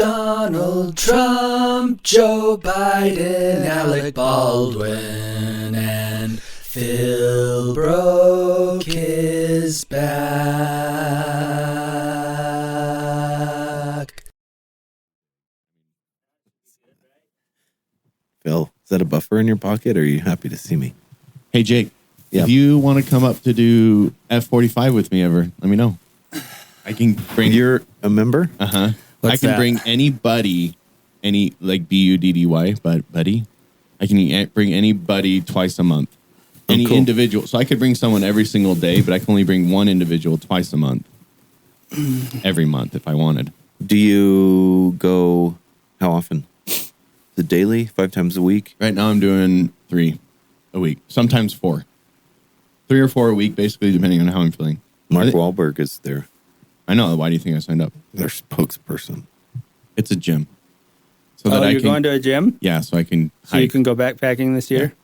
Donald Trump, Joe Biden, Alec Baldwin, and Phil broke his back. Phil, is that a buffer in your pocket, or are you happy to see me? Hey, Jake, Yep. if you want to come up to do F45 with me ever, let me know. I can bring... You're a member? Uh-huh. What's I can that? bring anybody, like B-U-D-D-Y, but buddy. I can bring anybody twice a month. Any cool. individual. So I could bring someone every single day, but I can only bring one individual twice a month. Every month if I wanted. Do you go, how often? Is it daily? 5 times a week? Right now I'm doing 3 a week. Sometimes 4. 3 or 4 a week, basically, depending on how I'm feeling. Mark Wahlberg is their I know. Why do you think I signed up? spokesperson. It's a gym. So Oh, you're going to a gym? Yeah, so I can So you can go backpacking this year?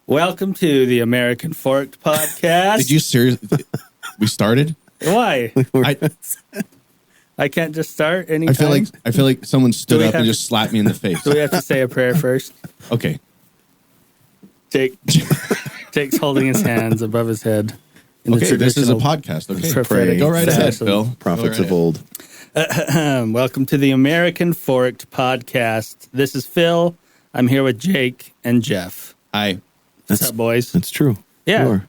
Welcome to the American Forked Podcast. Did you seriously? We started? Why? I can't just start anytime? I feel like someone stood we up and have just slapped me in the face. Do we have to say a prayer first? Okay. Jake's holding his hands above his head. In Okay, this is a traditional podcast. Okay. prophetic Go right ahead, fashion. Phil. Prophets Go of right old. Welcome to the American Forked Podcast. This is Phil. I'm here with Jake and Jeff. ahead. What's up, boys? That's true. Yeah. Sure.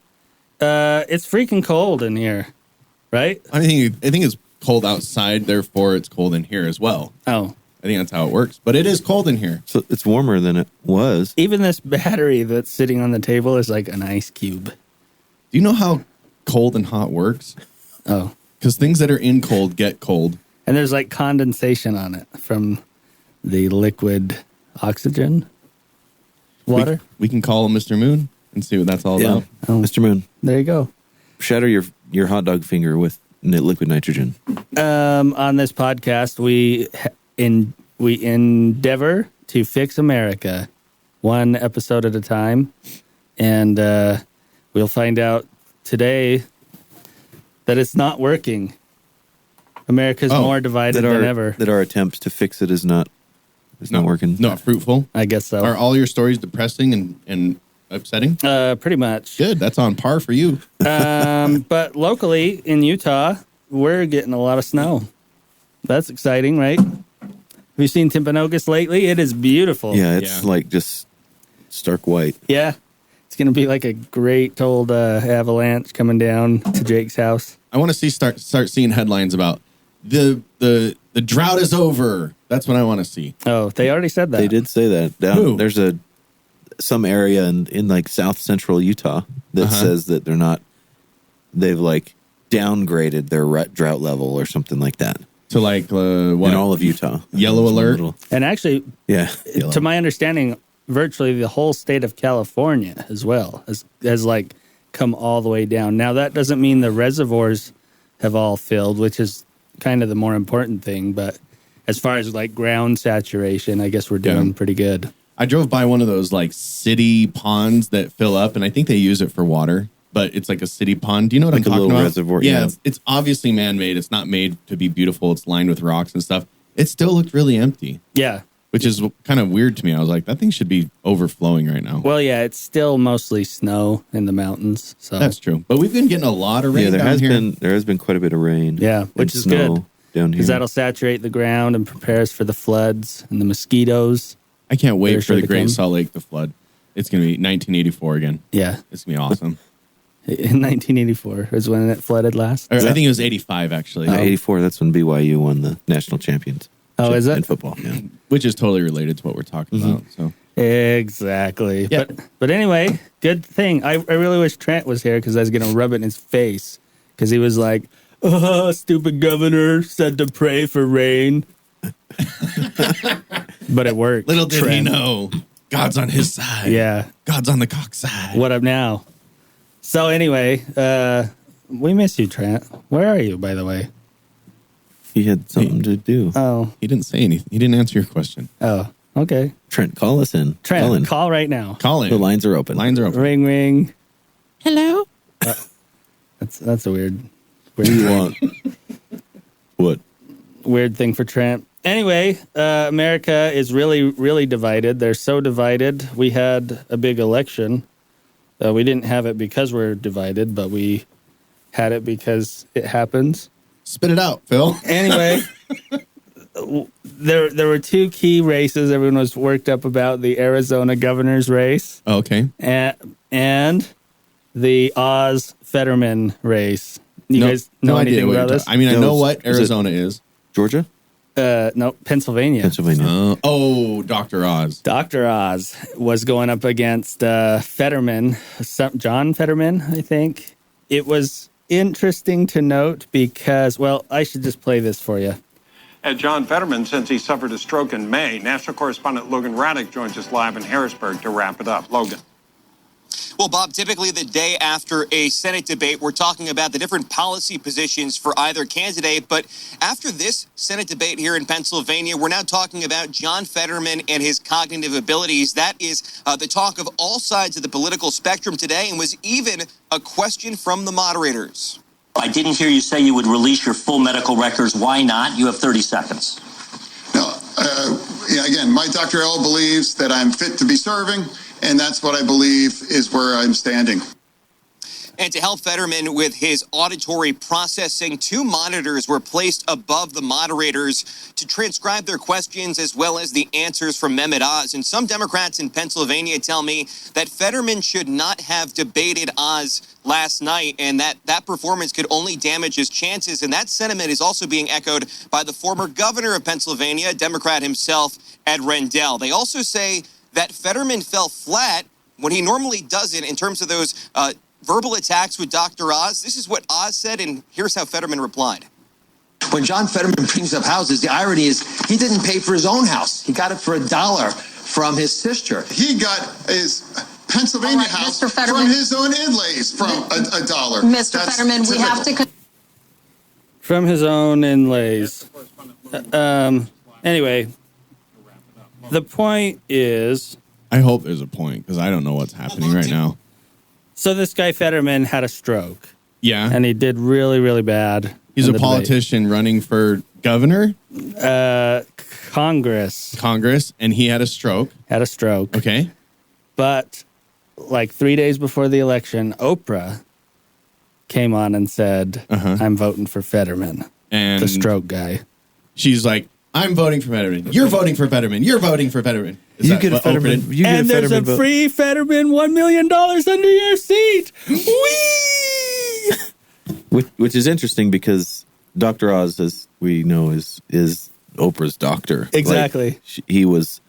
It's freaking cold in here, right? I think it's cold outside, therefore it's cold in here as well. Oh, I think that's how it works. But it is cold in here. So it's warmer than it was. even this battery that's sitting on the table is like an ice cube. Do you know how cold and hot works? Oh, Because things that are in cold get cold. and there's like condensation on it from the liquid oxygen water. We can call him Mr. Moon and see what that's all Yeah. about. Oh. Mr. Moon, There you go. shatter your hot dog finger with liquid nitrogen. On this podcast, we endeavor to fix America one episode at a time, and we'll find out today that it's not working. America's more divided than ever. That our attempts to fix it is not working. Not fruitful. I guess so. Are all your stories depressing and upsetting? Pretty much. Good. That's on par for you. But locally in Utah, we're getting a lot of snow. That's exciting, right? Have you seen Timpanogos lately? It is beautiful. Yeah, it's like just stark white. Yeah. It's going to be like a great old avalanche coming down to Jake's house. I want to start seeing headlines about the drought is over. That's what I want to see. Oh, they already said that. They did say that. Who? There's some area in like south central Utah that says that they've like downgraded their drought level or something like that. To like what? In all of Utah. Yellow alert? And actually, Yeah. to my understanding, virtually the whole state of California as well has like come all the way down. Now, that doesn't mean the reservoirs have all filled, which is kind of the more important thing. But as far as like ground saturation, I guess we're doing pretty good. I drove by one of those like city ponds that fill up, and I think they use it for water, but it's like a city pond. Do you know what Like I'm a talking little about? reservoir, Yeah, yeah. it's obviously man-made. It's not made to be beautiful. It's lined with rocks and stuff. It still looked really empty, Yeah. which is kind of weird to me. I was like, that thing should be overflowing right now. Well, yeah, it's still mostly snow in the mountains. So That's true. But we've been getting a lot of rain Yeah, there down has here. been quite a bit of rain. Yeah, and which is snow good. down here. because that'll saturate the ground and prepare us for the floods and the mosquitoes. I can't wait They're for sure the to Great come. Salt Lake to flood. It's going to be 1984 again. Yeah. It's going to be awesome. In 1984 is when it flooded last. Or I think it was 85, actually. 84, that's when BYU won the national champions. Oh, is it? In football, yeah. Which is totally related to what we're talking about. So Exactly. Yeah. But anyway, good thing. I really wish Trent was here because I was going to rub it in his face because he was like, oh, stupid governor said to pray for rain. But it worked. little did he Trent. know, God's on his side. Yeah. God's on the cock side. What up now? So anyway, we miss you, Trent. Where are you, by the way? He had something to do. Oh, He didn't say anything. He didn't answer your question. okay. Trent, call us in. Trent, Call in. call right now. Call in. The lines are open. Lines are open. Ring, ring. Hello. That's a weird What do you want? What? weird thing for Trent. Anyway, America is really, really divided. They're so divided. We had a big election. We didn't have it because we're divided, but we had it because it happens. Spit it out, Phil. Anyway, there were two key races everyone was worked up about: the Arizona governor's race, Okay. and the Oz Fetterman race. You guys know anything about this? I mean, I No, know is what it- Arizona is. Georgia? No, Pennsylvania. Pennsylvania. Dr. Oz. Dr. Oz was going up against Fetterman, John Fetterman, I think. It was interesting to note because, well, I should just play this for you. At John Fetterman, since he suffered a stroke in May, national correspondent Logan Raddick joins us live in Harrisburg to wrap it up. Logan. Well, Bob, typically the day after a Senate debate, we're talking about the different policy positions for either candidate. But after this Senate debate here in Pennsylvania, we're now talking about John Fetterman and his cognitive abilities. That is the talk of all sides of the political spectrum today, and was even a question from the moderators. I didn't hear you say you would release your full medical records. Why not? You have 30 seconds. No, again, my Dr. L believes that I'm fit to be serving, and that's what I believe is where I'm standing. And to help Fetterman with his auditory processing, two monitors were placed above the moderators to transcribe their questions as well as the answers from Mehmet Oz. And some Democrats in Pennsylvania tell me that Fetterman should not have debated Oz last night, and that performance could only damage his chances. And that sentiment is also being echoed by the former governor of Pennsylvania, Democrat himself, Ed Rendell. They also say that Fetterman fell flat when he normally doesn't in terms of those verbal attacks with Dr. Oz. This is what Oz said, and here's how Fetterman replied. When John Fetterman brings up houses, the irony is he didn't pay for his own house. He got it for $1 from his sister. He got his Pennsylvania All right, house Mr. Fetterman. from his own inlays from $1. Mr. That's Fetterman, we have typical. to... From his own inlays. Anyway, the point is, I hope there's a point because I don't know what's happening right now. so this guy Fetterman had a stroke, Yeah. and he did really, really bad. He's in a the debate. politician running for governor, Congress and he had a stroke. had a stroke. Okay. But like 3 days before the election, Oprah came on and said, I'm voting for Fetterman, And the stroke guy. she's like, I'm voting for Fetterman. You're voting for Fetterman. You're voting for Fetterman. Is You that get a what Oprah Fetterman. did? You get And a there's a Fetterman vote. free Fetterman $1 million under your seat. Whee! Which is interesting because Dr. Oz, as we know, is Oprah's doctor. Exactly. Like,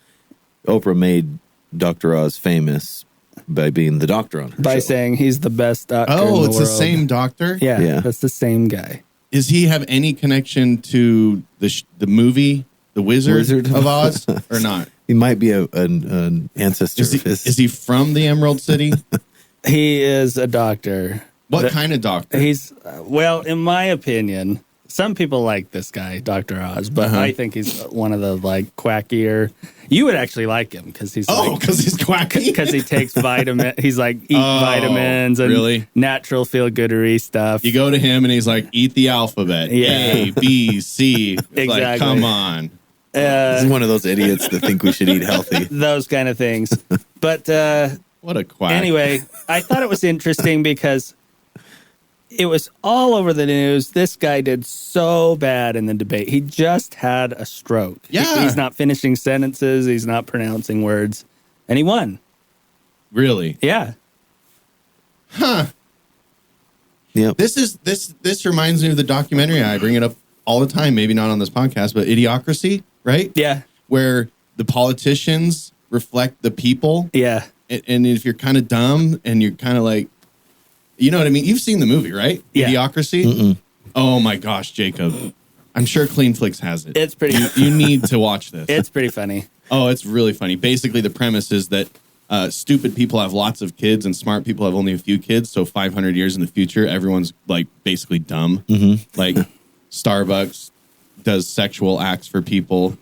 Oprah made Dr. Oz famous by being the doctor on her By show. saying he's the best doctor in Oh, the it's world. the same doctor? Yeah, Yeah. that's the same guy. Does he have any connection to the movie, The Wizard of Oz, or not? He might be an ancestor of his. Is he from the Emerald City? He is a doctor. What kind of doctor? He's, well, in my opinion, some people like this guy, Dr. Oz, but I think he's one of the like quackier. You would actually like him because he's because he's quacky. because he takes vitamin. He's like eat vitamins and really? natural feel goodery stuff. You go to him and he's like, eat the alphabet. Yeah. A, B, C. It's like, Exactly. come on. He's one of those idiots that think we should eat healthy. Those kind of things. But What a quack. anyway, I thought it was interesting because it was all over the news. This guy did so bad in the debate. He just had a stroke. Yeah. He's not finishing sentences. He's not pronouncing words. And he won. Really? Yeah. Yep. This reminds me of the documentary. I bring it up all the time, maybe not on this podcast, but Idiocracy, right? Yeah. Where the politicians reflect the people. Yeah. And if you're kind of dumb and you're kind of like, you know what I mean? You've seen the movie, right? Yeah. Idiocracy? Oh my gosh, Jacob. I'm sure Clean Flicks has it. It's pretty You need to watch this. it's pretty funny. Oh, it's really funny. Basically, the premise is that stupid people have lots of kids and smart people have only a few kids. So 500 years in the future, everyone's like basically dumb. Like Starbucks does sexual acts for people.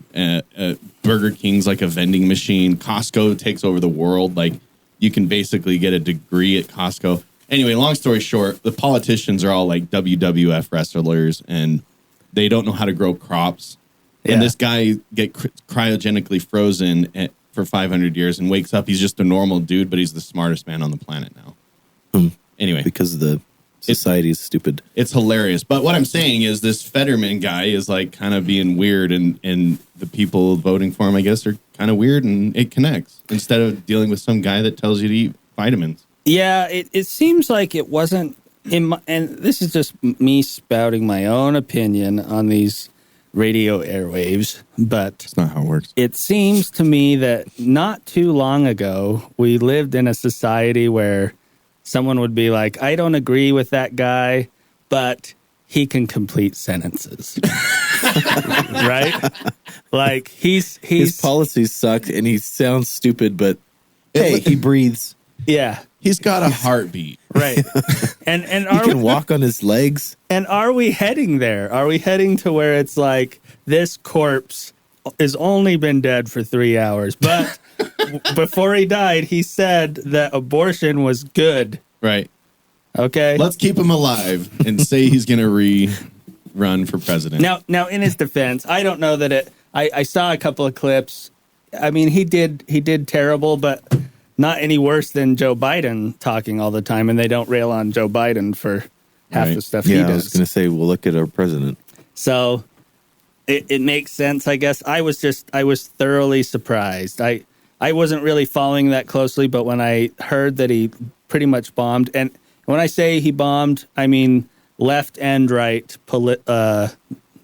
Burger King's like a vending machine. Costco takes over the world. Like you can basically get a degree at Costco. Anyway, long story short, the politicians are all like WWF wrestlers and they don't know how to grow crops. Yeah. And this guy get cryogenically frozen for 500 years and wakes up. He's just a normal dude, but he's the smartest man on the planet now. Anyway. Because the society is stupid. It's hilarious. But what I'm saying is this Fetterman guy is like kind of being weird, and the people voting for him, I guess, are kind of weird, and it connects instead of dealing with some guy that tells you to eat vitamins. Yeah, it seems like it wasn't and this is just me spouting my own opinion on these radio airwaves, but That's not how it works. it seems to me that not too long ago, we lived in a society where someone would be like, I don't agree with that guy, but he can complete sentences. Right? Like His policies suck and he sounds stupid, but hey, he breathes. yeah, He's got a heartbeat. right. And He are can walk on his legs. And are we heading there? Are we heading to where it's like this corpse has only been dead for 3 hours, but before he died, he said that abortion was good. Right. Okay. Let's keep him alive and say he's going to run for president. Now, in his defense, I don't know that I saw a couple of clips. I mean, he did terrible, but not any worse than Joe Biden talking all the time, and they don't rail on Joe Biden for half Right. the stuff he Yeah, does. I was going to say, well, look at our president. So it makes sense, I guess. I was thoroughly surprised. I wasn't really following that closely, but when I heard that he pretty much bombed, and when I say he bombed, I mean left and right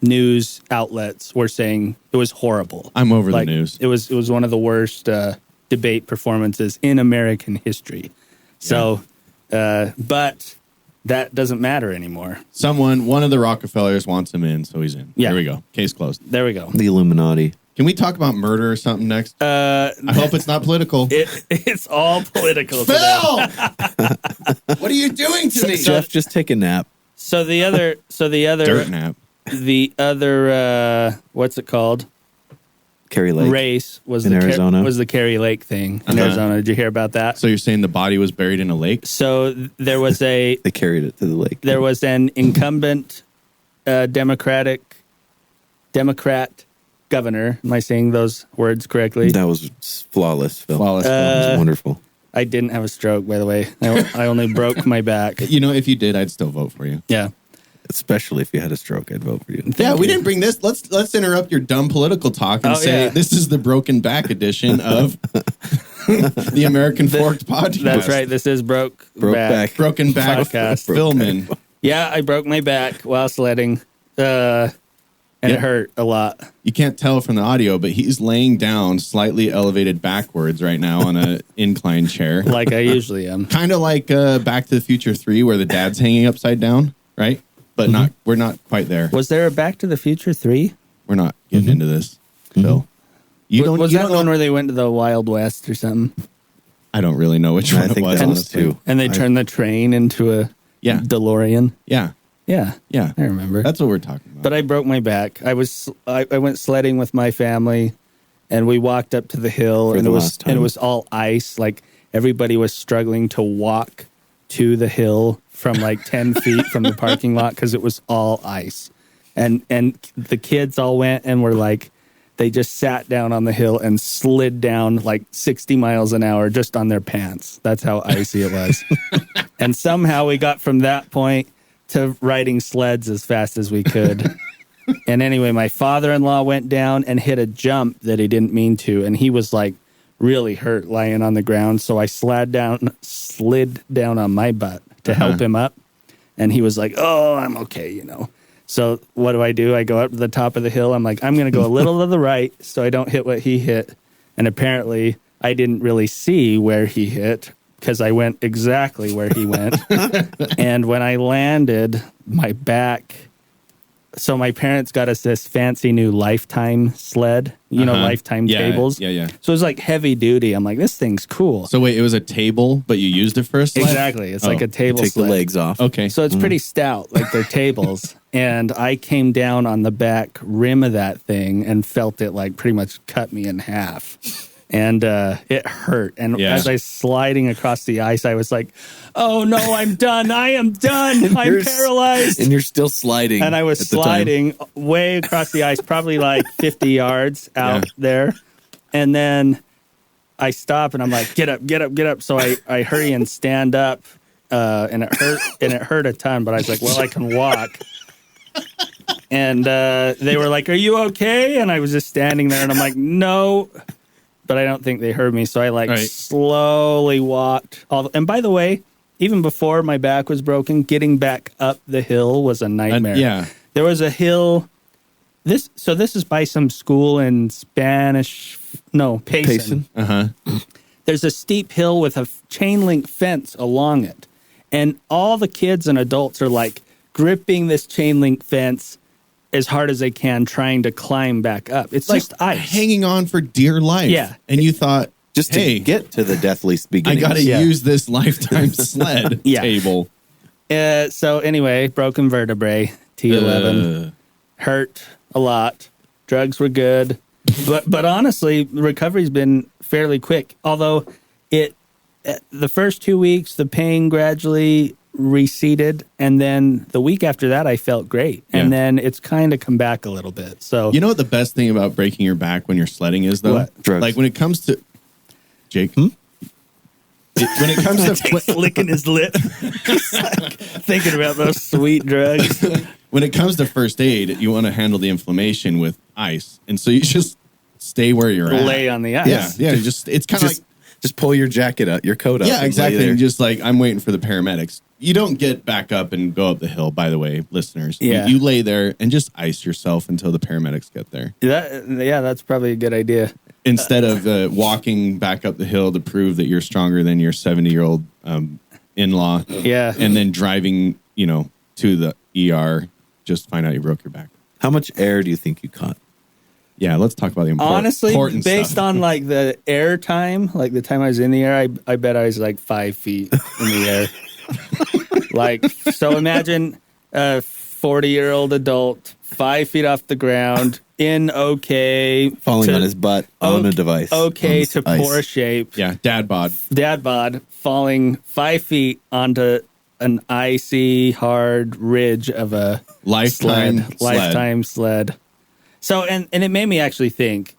news outlets were saying it was horrible. I'm over Like, the news. It was one of the worst debate performances in American history. So, but that doesn't matter anymore. One of the Rockefellers wants him in, so he's in. Yeah. There we go. Case closed. There we go. The Illuminati. Can we talk about murder or something next? I hope it's not political. It's all political today. Phil! What are you doing to me? Jeff, just take a nap. So the other Dirt nap. what's it called? Kerry Lake. Race was In Arizona. was the Kerry Lake thing in Uh-huh. Arizona. Did you hear about that? So you're saying the body was buried in a lake? So there was They carried it to the lake. there was an incumbent Democrat governor. Am I saying those words correctly? That was flawless, Phil. Flawless. That was wonderful. I didn't have a stroke, by the way. I only broke my back. You know, if you did, I'd still vote for you. Yeah. Especially if you had a stroke, I'd vote for you. Yeah, we didn't bring this. Let's interrupt your dumb political talk and Oh, say yeah. this is the broken back edition of the American Forked Podcast. That's right. This is Broke back. Broken back Podcast. filming. Yeah, I broke my back while sledding. And Yeah. it hurt a lot. You can't tell from the audio, but he's laying down slightly elevated backwards right now on an incline chair. Like I usually am. Kind of like Back to the Future 3 where the dad's hanging upside down, right? But we're not quite there. Was there a Back to the Future 3? We're not getting into this, Phil. Was that don't one know- where they went to the Wild West or something? I don't really know which I one it think was. that was honestly. two. And they turned the train into a Yeah. DeLorean? Yeah. Yeah. Yeah. I remember. That's what we're talking about. But I broke my back. I went sledding with my family, and we walked up to the hill, For and the it was last time. and it was all ice. Like everybody was struggling to walk to the hill from like 10 feet from the parking lot because it was all ice. And the kids all went and were like, they just sat down on the hill and slid down like 60 miles an hour just on their pants. That's how icy it was. And somehow we got from that point to riding sleds as fast as we could. And anyway, my father-in-law went down and hit a jump that he didn't mean to, and he was like really hurt lying on the ground. So I slid down on my butt to help him up, and he was like, "Oh, I'm okay," you know. So what do? I go up to the top of the hill. I'm like, I'm going to go a little to the right so I don't hit what he hit. And apparently, I didn't really see where he hit because I went exactly where he went. And when I landed, my back. So my parents got us this fancy new Lifetime sled, Lifetime tables. Yeah. So it was like heavy duty. I'm like, this thing's cool. So wait, it was a table, but you used it for a sled? Exactly. It's like a table Take sled. the legs off. Okay. So it's pretty stout, like they're tables. And I came down on the back rim of that thing and felt it like pretty much cut me in half. And it hurt. And Yeah. as I was sliding across the ice, I was like, oh no, I'm done. I am done. I'm paralyzed. And you're still sliding. And I was at the time. sliding way across the ice, probably like 50 yards out there. And then I stop and I'm like, get up, get up, get up. So I hurry and stand up. And it hurt a ton, but I was like, well, I can walk. And they were like, are you okay? And I was just standing there and I'm like, no. But I don't think they heard me. So I slowly walked. And by the way, even before my back was broken, getting back up the hill was a nightmare. There was a hill. This is by some school in Payson. There's a steep hill with a chain link fence along it. And all the kids and adults are like gripping this chain link fence as hard as they can, trying to climb back up. It's like just ice. Hanging on for dear life. Yeah. And you thought, just to get to the deathly beginning. I got to use this lifetime sled table. So anyway, broken vertebrae, T11. Hurt a lot. Drugs were good. But honestly, the recovery's been fairly quick. Although the first 2 weeks, the pain gradually receded, and then the week after that I felt great, and then it's kind of come back a little bit. So you know what the best thing about breaking your back when you're sledding is, though? What? Drugs. Like when it comes to Jake, when it comes to Jake's licking his lip, thinking about those sweet drugs. When it comes to first aid, you want to handle the inflammation with ice, and so you just stay where you're at. Lay on the ice. Yeah. It's kind of like just pull your jacket up, your coat up. Yeah, and exactly. lay there. And just like, I'm waiting for the paramedics. You don't get back up and go up the hill, by the way, listeners. Yeah. You lay there and just ice yourself until the paramedics get there. That's probably a good idea. Instead of walking back up the hill to prove that you're stronger than your 70-year-old in-law. Yeah. And then driving, to the ER, just find out you broke your back. How much air do you think you caught? Yeah, let's talk about the Honestly, important based stuff. on like the air time, like the time I was in the air, I bet I was like 5 feet in the air. So imagine a 40-year-old adult, 5 feet off the ground, falling on his butt on a device. Okay to ice. poor shape. Yeah, dad bod, falling 5 feet onto an icy, hard ridge of a lifetime sled. So, and it made me actually think,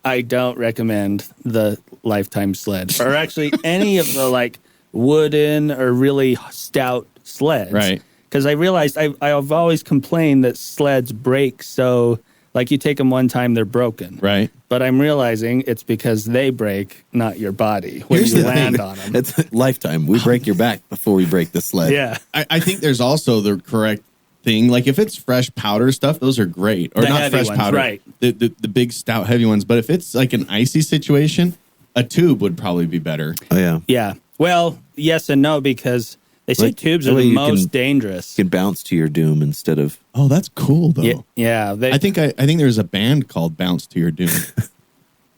I don't recommend the lifetime sled or actually any of the like wooden or really stout sleds. Right. Because I realized I've always complained that sleds break. So like you take them one time, they're broken. Right. But I'm realizing it's because they break, not your body when you land on them. It's lifetime. We break your back before we break the sled. Yeah. I think there's also the correct thing. Like if it's fresh powder stuff, those are great. Or The not heavy fresh ones, powder. right. The big stout heavy ones. But if it's like an icy situation, a tube would probably be better. Oh, yeah. Yeah. Well, yes and no, because they say tubes are the most dangerous. You can bounce to your doom instead of... Oh, that's cool though. Yeah. I think there's a band called Bounce to Your Doom.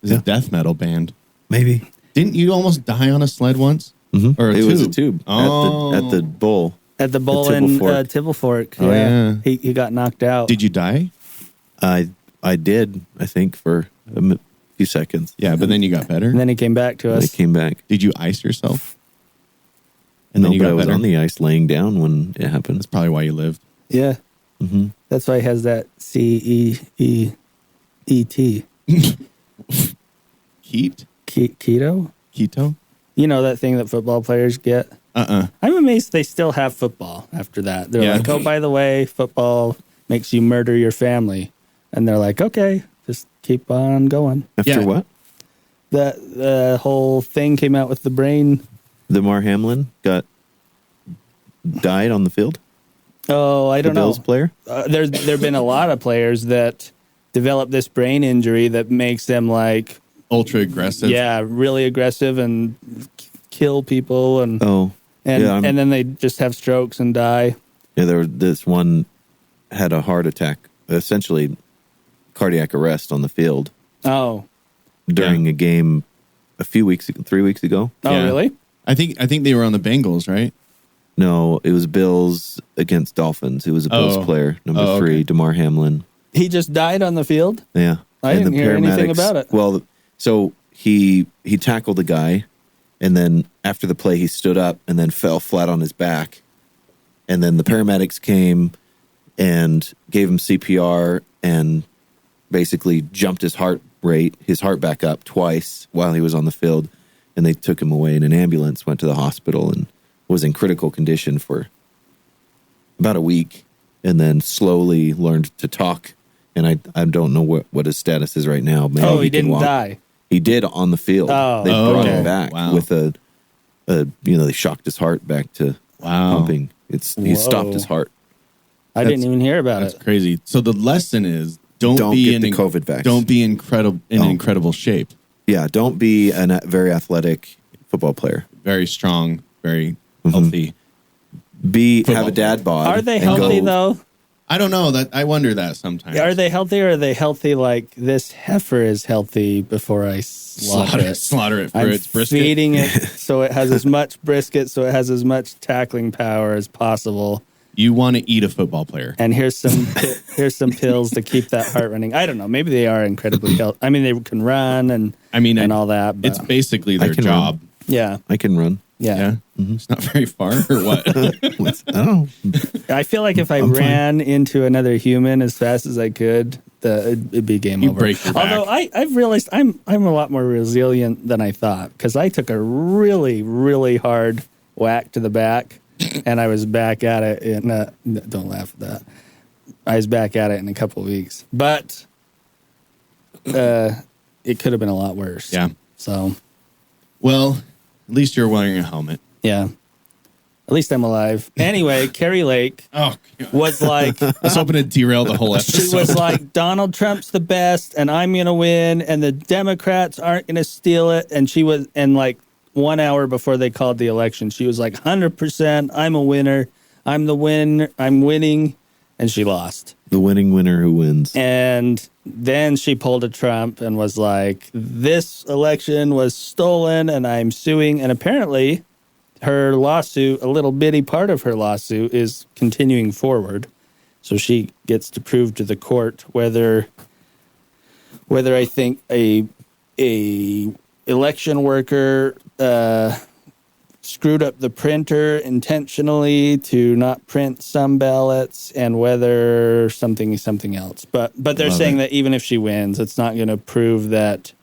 It's a death metal band. Maybe. Didn't you almost die on a sled once? Mm-hmm. Or it was a tube at the bowl. At the bowl in Tibble Fork. Oh, yeah. He got knocked out. Did you die? I did, I think, for a few seconds. Yeah, but then you got better? And then he came back to us. I came back. Did you ice yourself? And then I was on the ice laying down when it happened. That's probably why you lived. Yeah. Mm-hmm. That's why he has that CEEET. Keto? Keto? You know that thing that football players get? I'm amazed they still have football after that. They're like, oh, by the way, football makes you murder your family. And they're like, okay, just keep on going. After what? The whole thing came out with the brain. Damar Hamlin died on the field? Oh, I don't know. The Bills player? There've been a lot of players that develop this brain injury that makes them like... ultra aggressive. Yeah, really aggressive and kill people. And then they just have strokes and die. Yeah, this one had a heart attack, essentially cardiac arrest on the field. Oh. During a game 3 weeks ago. Oh, really? I think they were on the Bengals, right? No, it was Bills against Dolphins. It was a Bills player, number 3, Damar Hamlin. He just died on the field? Yeah. I didn't hear anything about it. Well, so he tackled a guy, and then after the play, he stood up and then fell flat on his back. And then the paramedics came and gave him CPR and basically jumped his heart back up twice while he was on the field. And they took him away in an ambulance, went to the hospital, and was in critical condition for about a week, and then slowly learned to talk. And I don't know what his status is right now. Maybe he didn't die. He did on the field. They brought him back with they shocked his heart back to pumping. He stopped his heart. I didn't even hear about it. That's crazy. So the lesson is don't be get the COVID vaccine. Don't be in incredible shape. Yeah, don't be a very athletic football player. Very strong, very healthy. Have a dad bod. Are they healthy though? I don't know. That I wonder that sometimes. Are they healthy, or are they healthy like this heifer is healthy before I slaughter it? Slaughter it for I'm its brisket. feeding it so it has as much brisket, so it has as much tackling power as possible. You want to eat a football player. And here's some pills to keep that heart running. I don't know. Maybe they are incredibly healthy. I mean, they can run and all that. But it's basically their job. Run. Yeah, I can run. Yeah. It's not very far, or what? I don't know. I feel like if I ran into another human as fast as I could, it'd be game over. Break your back. Although I've realized I'm a lot more resilient than I thought, because I took a really, really hard whack to the back, and I was back at it in don't laugh at that. I was back at it in a couple of weeks, but it could have been a lot worse. Yeah. So, well, at least you're wearing a helmet. Yeah. At least I'm alive. Anyway, Carrie Lake was like... I was hoping to derail the whole episode. She was like, Donald Trump's the best, and I'm going to win, and the Democrats aren't going to steal it. And she was... And like 1 hour before they called the election, she was like, 100%, I'm a winner. I'm the winner. I'm winning. And she lost. The winning winner who wins. And then she pulled a Trump and was like, this election was stolen and I'm suing. And apparently her lawsuit, a little bitty part of her lawsuit, is continuing forward. So she gets to prove to the court whether I think a election worker screwed up the printer intentionally to not print some ballots, and whether something else. But they're saying that even if she wins, it's not going to prove that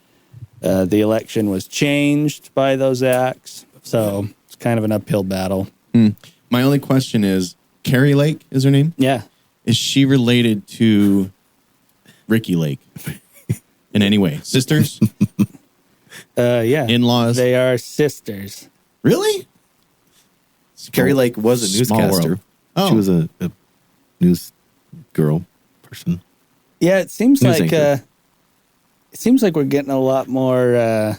the election was changed by those acts. So it's kind of an uphill battle. My only question is, Carrie Lake is her name? Yeah. Is she related to Ricky Lake in any way? Sisters? Yeah. In-laws? They are sisters. Really? Carrie Lake was a newscaster. Oh. She was a news girl person. Yeah, it seems News like anchor. we're getting a lot more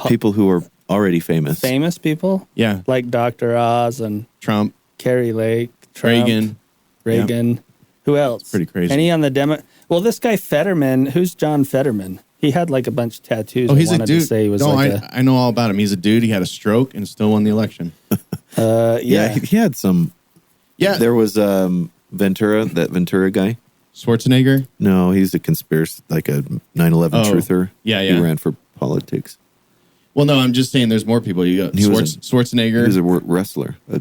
people who are already famous. famous people. Yeah. Like Dr. Oz and Trump. Carrie Lake, Trump, Reagan. Who else? Pretty crazy. Any on the demo? Well, this guy Fetterman. Who's John Fetterman? He had like a bunch of tattoos. Oh, he's I a wanted dude. to say he was I know all about him. He's a dude. He had a stroke and still won the election. Yeah. He had some. Yeah. There was Ventura, that Ventura guy. Schwarzenegger? No, he's a conspiracy, like a 9/11 truther. Yeah. He ran for politics. Well, no, I'm just saying there's more people. You got Schwarzenegger. He was a wrestler, a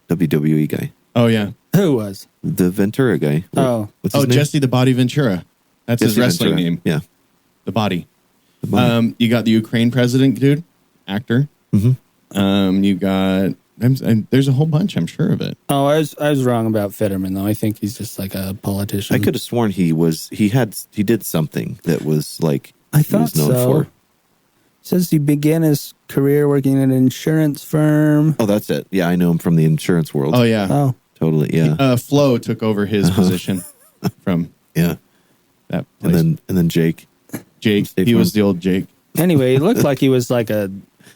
WWE guy. Oh, yeah. Who was? The Ventura guy. Oh. What's his name? Jesse the Body Ventura. That's his Jesse wrestling Ventura. name. Yeah. The Body. The body. You got the Ukraine president, dude, actor. Mm-hmm. You got. There's a whole bunch. I'm sure of it. Oh, I was wrong about Fetterman though. I think he's just like a politician. I could have sworn he did something that was like I he thought was known so. for. Says he began his career working at an insurance firm. Oh, that's it. Yeah, I know him from the insurance world. Oh yeah. Oh, Totally. Yeah. Flo took over his position from Yeah. that place. And then Jake. Jake. State He Farm. was the old Jake. anyway, he looked like he was like a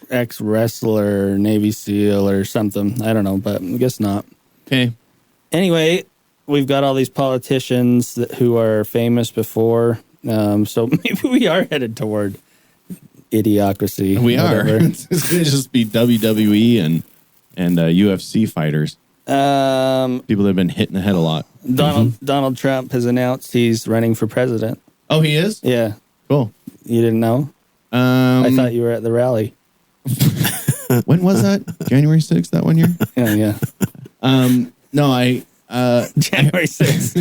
ex-wrestler, Navy SEAL or something. I don't know, but I guess not. Okay. Anyway, we've got all these politicians who are famous before. So maybe we are headed toward idiocracy. We are. whatever. It's going to just be WWE and UFC fighters. People that have been hit in the head a lot. Donald Trump has announced he's running for president. Oh, he is? Yeah. Cool. You didn't know? I thought you were at the rally. When was that? January 6th, that one year? Yeah. No, January 6th.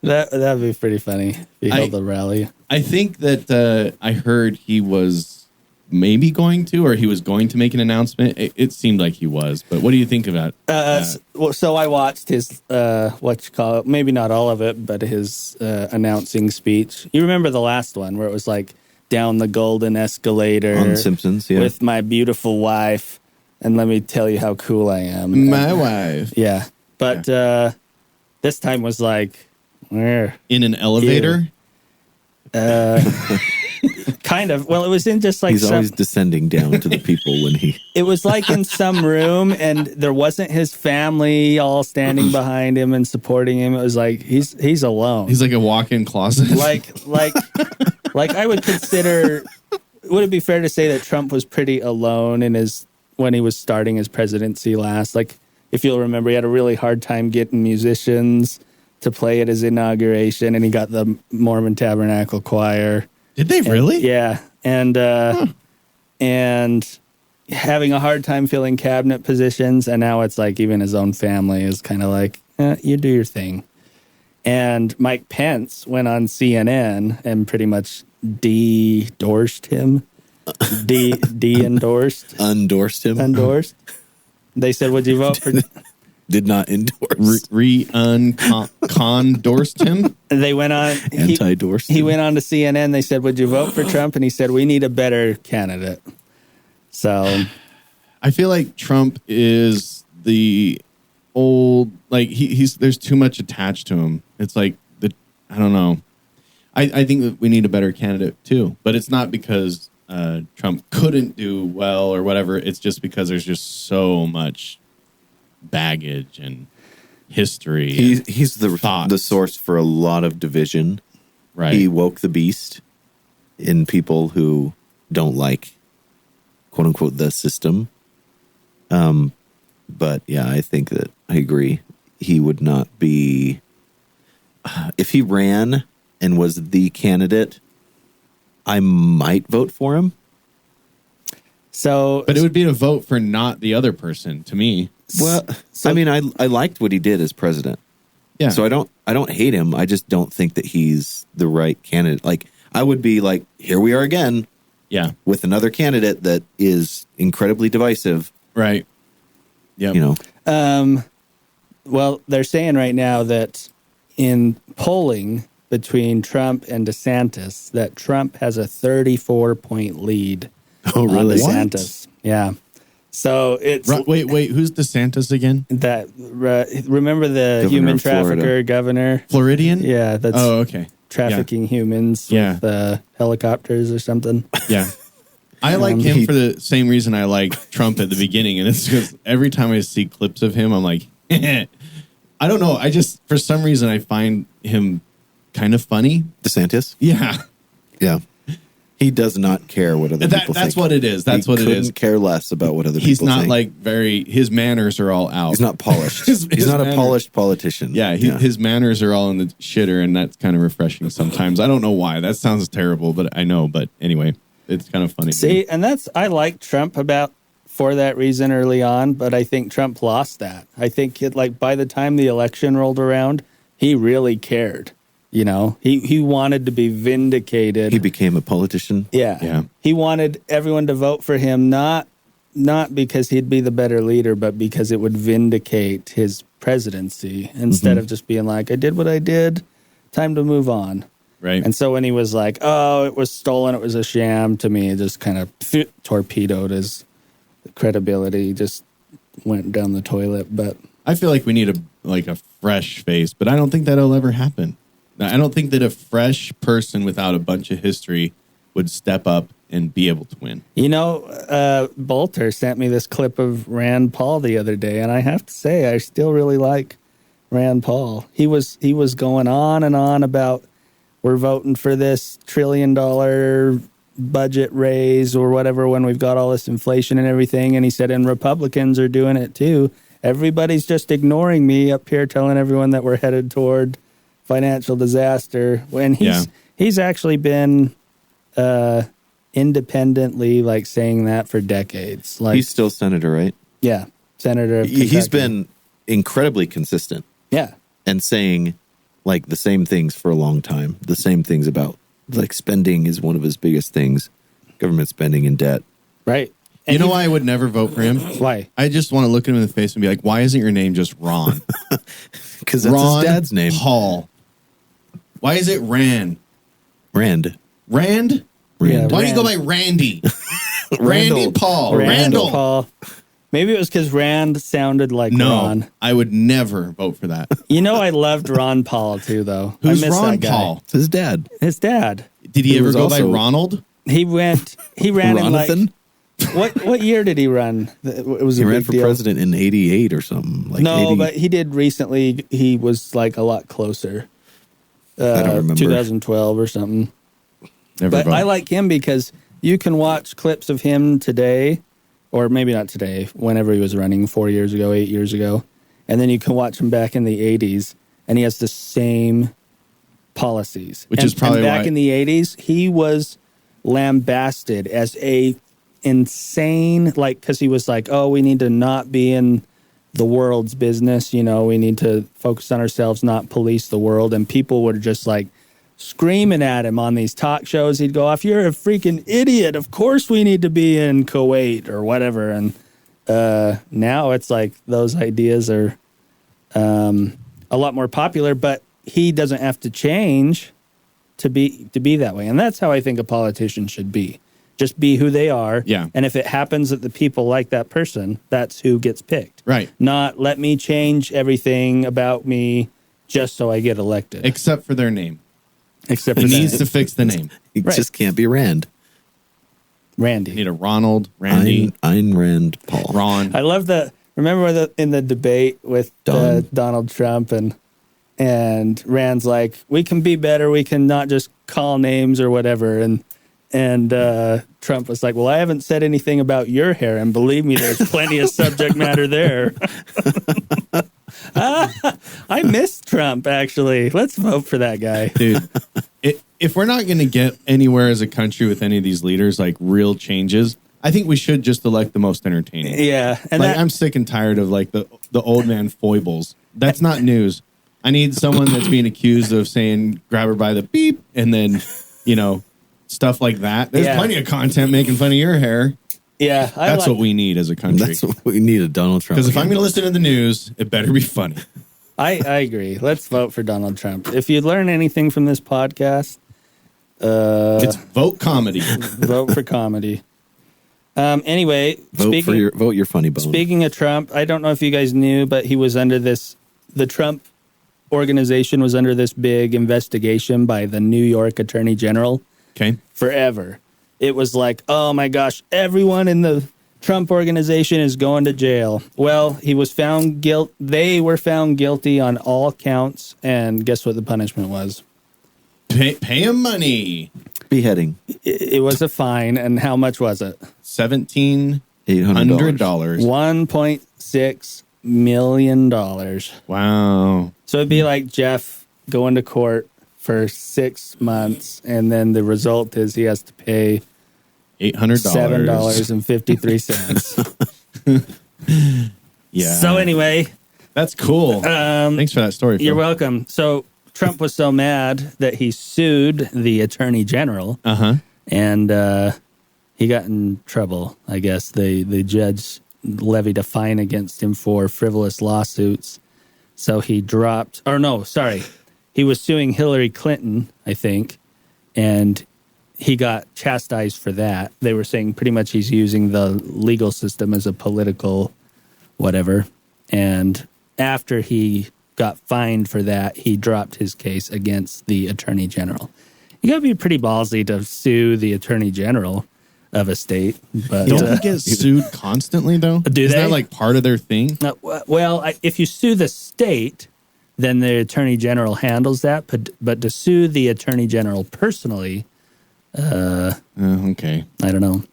That'd be pretty funny if he held the rally. I think that I heard he was maybe going to, or he was going to make an announcement. It seemed like he was, but what do you think about that? So I watched his, maybe not all of it, but his announcing speech. You remember the last one where it was like, down the golden escalator on Simpsons, yeah, with my beautiful wife, and let me tell you how cool I am. My wife. Yeah. But this time was like, where? In an elevator? Kind of. Well, it was in just like he's always descending down to the people when he... It was like in some room, and there wasn't his family all standing behind him and supporting him. It was like, he's alone. He's like a walk-in closet. Like I would consider, would it be fair to say that Trump was pretty alone when he was starting his presidency last? Like, if you'll remember, he had a really hard time getting musicians to play at his inauguration, and he got the Mormon Tabernacle Choir. Did they really? Yeah. And having a hard time filling cabinet positions, and now it's like even his own family is kind of like, you do your thing. And Mike Pence went on CNN and pretty much de-endorsed him. De-endorsed. Undorsed him. Endorsed. They said, would you vote for... Did not endorse. Condorsed him? They went on... Anti-dorsed He him. went on to CNN. They said, would you vote for Trump? And he said, we need a better candidate. So... I feel like Trump is the... old, like he's there's too much attached to him. It's like I don't know. I think that we need a better candidate too, but it's not because Trump couldn't do well or whatever. It's just because there's just so much baggage and history. He's the source for a lot of division. Right. He woke the beast in people who don't like, quote unquote, the system. But yeah, I think that I agree. He would not be, if he ran and was the candidate, I might vote for him. So, but it would be a vote for not the other person to me. Well, I mean, I liked what he did as president. Yeah. So I don't hate him. I just don't think that he's the right candidate. Like, I would be like, here we are again. Yeah. With another candidate that is incredibly divisive. Right. Yeah. You know. Well, they're saying right now that in polling between Trump and DeSantis, that Trump has a 34-point lead Oh, really? on DeSantis. What? Yeah. So it's... Wait, who's DeSantis again? That remember the Governor human of Florida. trafficker governor? Floridian? Yeah, that's Oh, okay. trafficking humans with helicopters or something. Yeah. I like him for the same reason I like Trump at the beginning, and it's because every time I see clips of him, I'm like, I don't know. I just, for some reason, I find him kind of funny. DeSantis? Yeah. Yeah. He does not care what other people think. That's what it is. That's what it is. He couldn't care less about what other people think. He's not like his manners are all out. He's not polished. He's not a polished politician. Yeah, his manners are all in the shitter, and that's kind of refreshing sometimes. I don't know why. That sounds terrible, but I know. But anyway, it's kind of funny. See, and I like Trump for that reason early on, but I think Trump lost that. I think by the time the election rolled around, he really cared. You know, he wanted to be vindicated. He became a politician. Yeah. He wanted everyone to vote for him, not because he'd be the better leader, but because it would vindicate his presidency instead of just being like, I did what I did, time to move on. Right. And so when he was like, oh, it was stolen, it was a sham, to me, it just kind of torpedoed his credibility, just went down the toilet. But I feel like we need a fresh face, but I don't think that'll ever happen. I don't think that a fresh person without a bunch of history would step up and be able to win. You know, Bolter sent me this clip of Rand Paul the other day, and I have to say, I still really like Rand Paul. He was going on and on about we're voting for this $1 trillion budget raise or whatever when we've got all this inflation and everything. And he said, and Republicans are doing it too. Everybody's just ignoring me up here telling everyone that we're headed toward financial disaster when he's actually been independently like saying that for decades. Like He's still senator, right? yeah, senator. Of He's Kentucky. been incredibly consistent yeah. and saying like the same things for a long time. The same things about like spending is one of his biggest things. Government spending and debt. Right. You know why I would never vote for him? Why? I just want to look him in the face and be like, why isn't your name just Ron? Because that's Ron his dad's name. Paul. Why is it Rand? Rand. Rand? Yeah, Why don't you go by Rand. Randy? Randy Randall. Paul. Randall Randall. Paul. Maybe it was because Rand sounded like No, Ron. I would never vote for that. You know, I loved Ron Paul too, though. Who's I miss Ron that guy. Paul? It's his dad. His dad. Did he Who ever was go by also- Ronald? He ran in like Ronathan? what year did he run? It was He a ran big for deal. president in 88 or something. Like No, 80. but he did recently. He was like a lot closer. I don't remember. 2012 or something. Never But vote. I like him because you can watch clips of him today, or maybe not today, whenever he was running 4 years ago, 8 years ago. And then you can watch him back in the 80s, and he has the same policies. Which And- is probably and back why- in the 80s, he was lambasted as a insane, like, because he was like, oh, we need to not be in the world's business. You know, we need to focus on ourselves, not police the world. And people were just like screaming at him on these talk shows. He'd go off, you're a freaking idiot. Of course we need to be in Kuwait or whatever. And now it's like those ideas are a lot more popular, but he doesn't have to change to be that way. And that's how I think a politician should be. Just be who they are. Yeah. And if it happens that the people like that person, that's who gets picked. Right. Not let me change everything about me just so I get elected. Except for their name. Except He for needs that. to fix the name. He Right. just can't be Rand. Randy. Need a Ronald, Randy, Ayn Rand Paul. Ron. I love remember in the debate with Donald Trump and Rand's like, we can be better. We can not just call names or whatever. And Trump was like, well, I haven't said anything about your hair. And believe me, there's plenty of subject matter there. I miss Trump, actually. Let's vote for that guy. Dude, if we're not going to get anywhere as a country with any of these leaders, like real changes, I think we should just elect the most entertaining. Yeah. And Like, I'm sick and tired of like the old man foibles. That's not news. I need someone that's being accused of saying grab her by the beep and then, stuff like that. There's Yeah. plenty of content making fun of your hair. yeah, That's what we need as a country. That's what we need, a Donald Trump. Because if I'm going to listen to the news, it better be funny. I agree. Let's vote for Donald Trump. If you learn anything from this podcast, It's vote comedy. vote for comedy. Anyway, vote your funny bone. speaking of Trump, I don't know if you guys knew, but he was under the Trump organization was under this big investigation by the New York Attorney General Okay. forever. It was like, oh my gosh, everyone in the Trump organization is going to jail. Well, they were found guilty on all counts, and guess what the punishment was? Pay him money. Beheading. It was a fine, and how much was it? $1,700. $1.6 million. Wow. So it'd be like Jeff going to court for 6 months, and then the result is he has to pay $800. $7.53. Yeah. So anyway, That's cool. Thanks for that story, Phil. you're welcome. So Trump was so mad that he sued the attorney general, Uh-huh. and he got in trouble. I guess the judge levied a fine against him for frivolous lawsuits. So he dropped, he was suing Hillary Clinton, I think, and he got chastised for that. They were saying pretty much he's using the legal system as a political whatever. And after he got fined for that, he dropped his case against the attorney general. You got to be pretty ballsy to sue the attorney general of a state. But Don't they get sued constantly, though? Do Isn't they? that like part of their thing? if you sue the state, then the attorney general handles that. But to sue the attorney general personally, Okay. I don't know.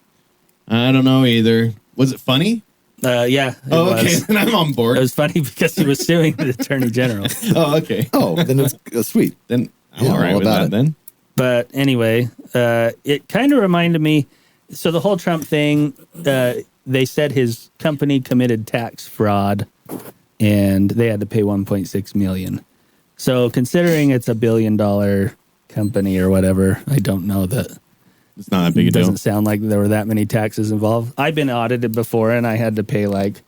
I don't know either. Was it funny? Yeah. It Okay. was. Then I'm on board. It was funny because he was suing the attorney general. Oh, okay. Oh, then it's sweet. Then I'm Yeah, all right all with about that it. then. But anyway, it kind of reminded me. So the whole Trump thing, they said his company committed tax fraud, and they had to pay $1.6 million. So considering it's $1 billion company or whatever, I don't know that. It's not that big a It deal. doesn't sound like there were that many taxes involved. I've been audited before, and I had to pay like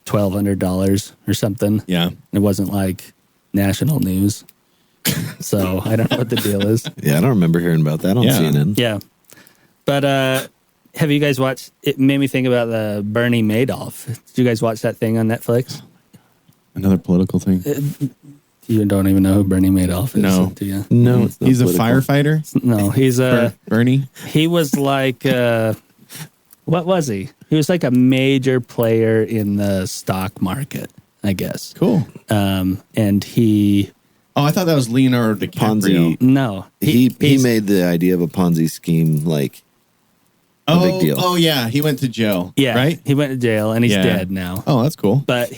$1,200 or something. Yeah. It wasn't like national news. So I don't know what the deal is. Yeah, I don't remember hearing about that on Yeah. CNN. Yeah. But have you guys watched, it made me think about the Bernie Madoff. Did you guys watch that thing on Netflix? Another political thing. You don't even know who Bernie Madoff is, No. do you? No, it's not He's a political. firefighter. No, he's Bernie. he was like, what was he? He was like a major player in the stock market, I guess. Cool. And he, Oh, I thought that was Leonardo DiCaprio. Ponzi. no. He he's- made the idea of a Ponzi scheme like a big deal. Oh, yeah. He went to jail. Yeah, Right? he went to jail and he's Yeah. dead now. Oh, that's cool. But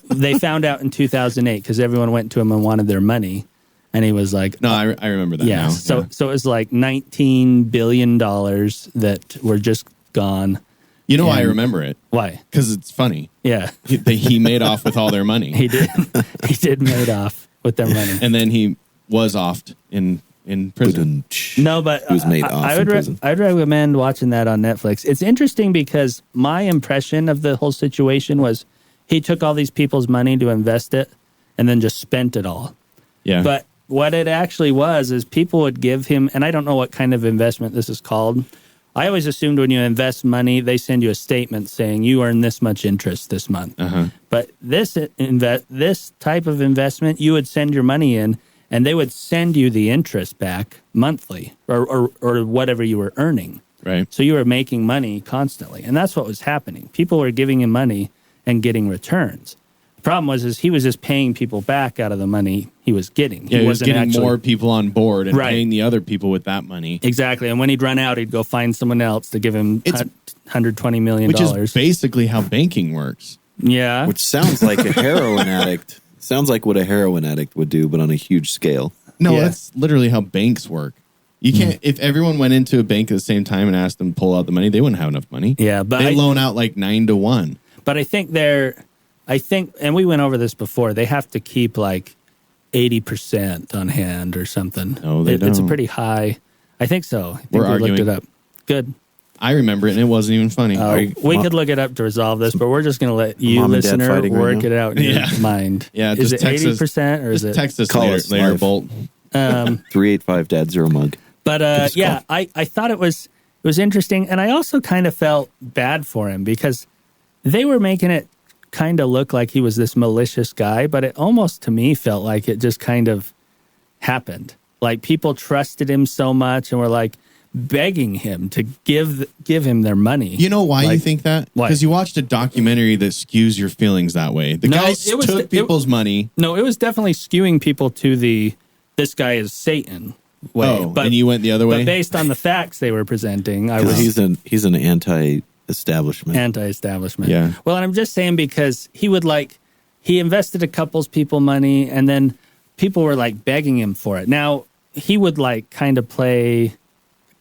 they found out in 2008 because everyone went to him and wanted their money. And he was like, No, I remember that yeah. now. So Yeah. so it was like $19 billion that were just gone. You know why I and- remember it? Why? Because it's funny. Yeah, He made off with all their money. he did. He did made off with their money. And then he was offed in prison. No, but He was made off I in would prison. I'd recommend watching that on Netflix. It's interesting because my impression of the whole situation was he took all these people's money to invest it and then just spent it all. Yeah. But what it actually was is people would give him, and I don't know what kind of investment this is called. I always assumed when you invest money, they send you a statement saying you earn this much interest this month. Uh-huh. But this type of investment, you would send your money in, and they would send you the interest back monthly or whatever you were earning. Right. So you were making money constantly, and that's what was happening. People were giving him money and getting returns. The problem was he was just paying people back out of the money he was getting. Yeah, he was wasn't getting actually- more people on board and Right. paying the other people with that money. Exactly. And when he'd run out, he'd go find someone else to give him It's- $120 million. Which is basically how banking works. Yeah. Which sounds like a heroin addict. Sounds like what a heroin addict would do, but on a huge scale. No, Yeah. that's literally how banks work. You can't, if everyone went into a bank at the same time and asked them to pull out the money, they wouldn't have enough money. Yeah, but they loan out like 9-1. But I think and we went over this before, they have to keep like 80% on hand or something. No, they It's a don't. pretty high. I think so. I think We're we looked arguing. it up. Good. I remember it and it wasn't even funny. We could look it up to resolve this, but we're just going to let you, Mom and dad listener, fighting right work now? it out in Yeah. your mind. Yeah, Is just it text us- 80% or is it? Text us Call later, us later live. Bolt. 385 Dad Zero Mug. But yeah, I thought it was interesting, and I also kind of felt bad for him because they were making it kind of look like he was this malicious guy, but it almost to me felt like it just kind of happened. Like people trusted him so much and were like begging him to give him their money. You know why you Like- think that? Why? Because you watched a documentary that skews your feelings that way. The No, guy it was- took people's money. No, it was definitely skewing people to this guy is Satan way. Oh, and you went the other way? But based on the facts they were presenting, I was Because he's an anti-establishment. anti-establishment. Yeah. Well, and I'm just saying because he invested a couple's people money, and then people were like begging him for it. Now he would like kind of play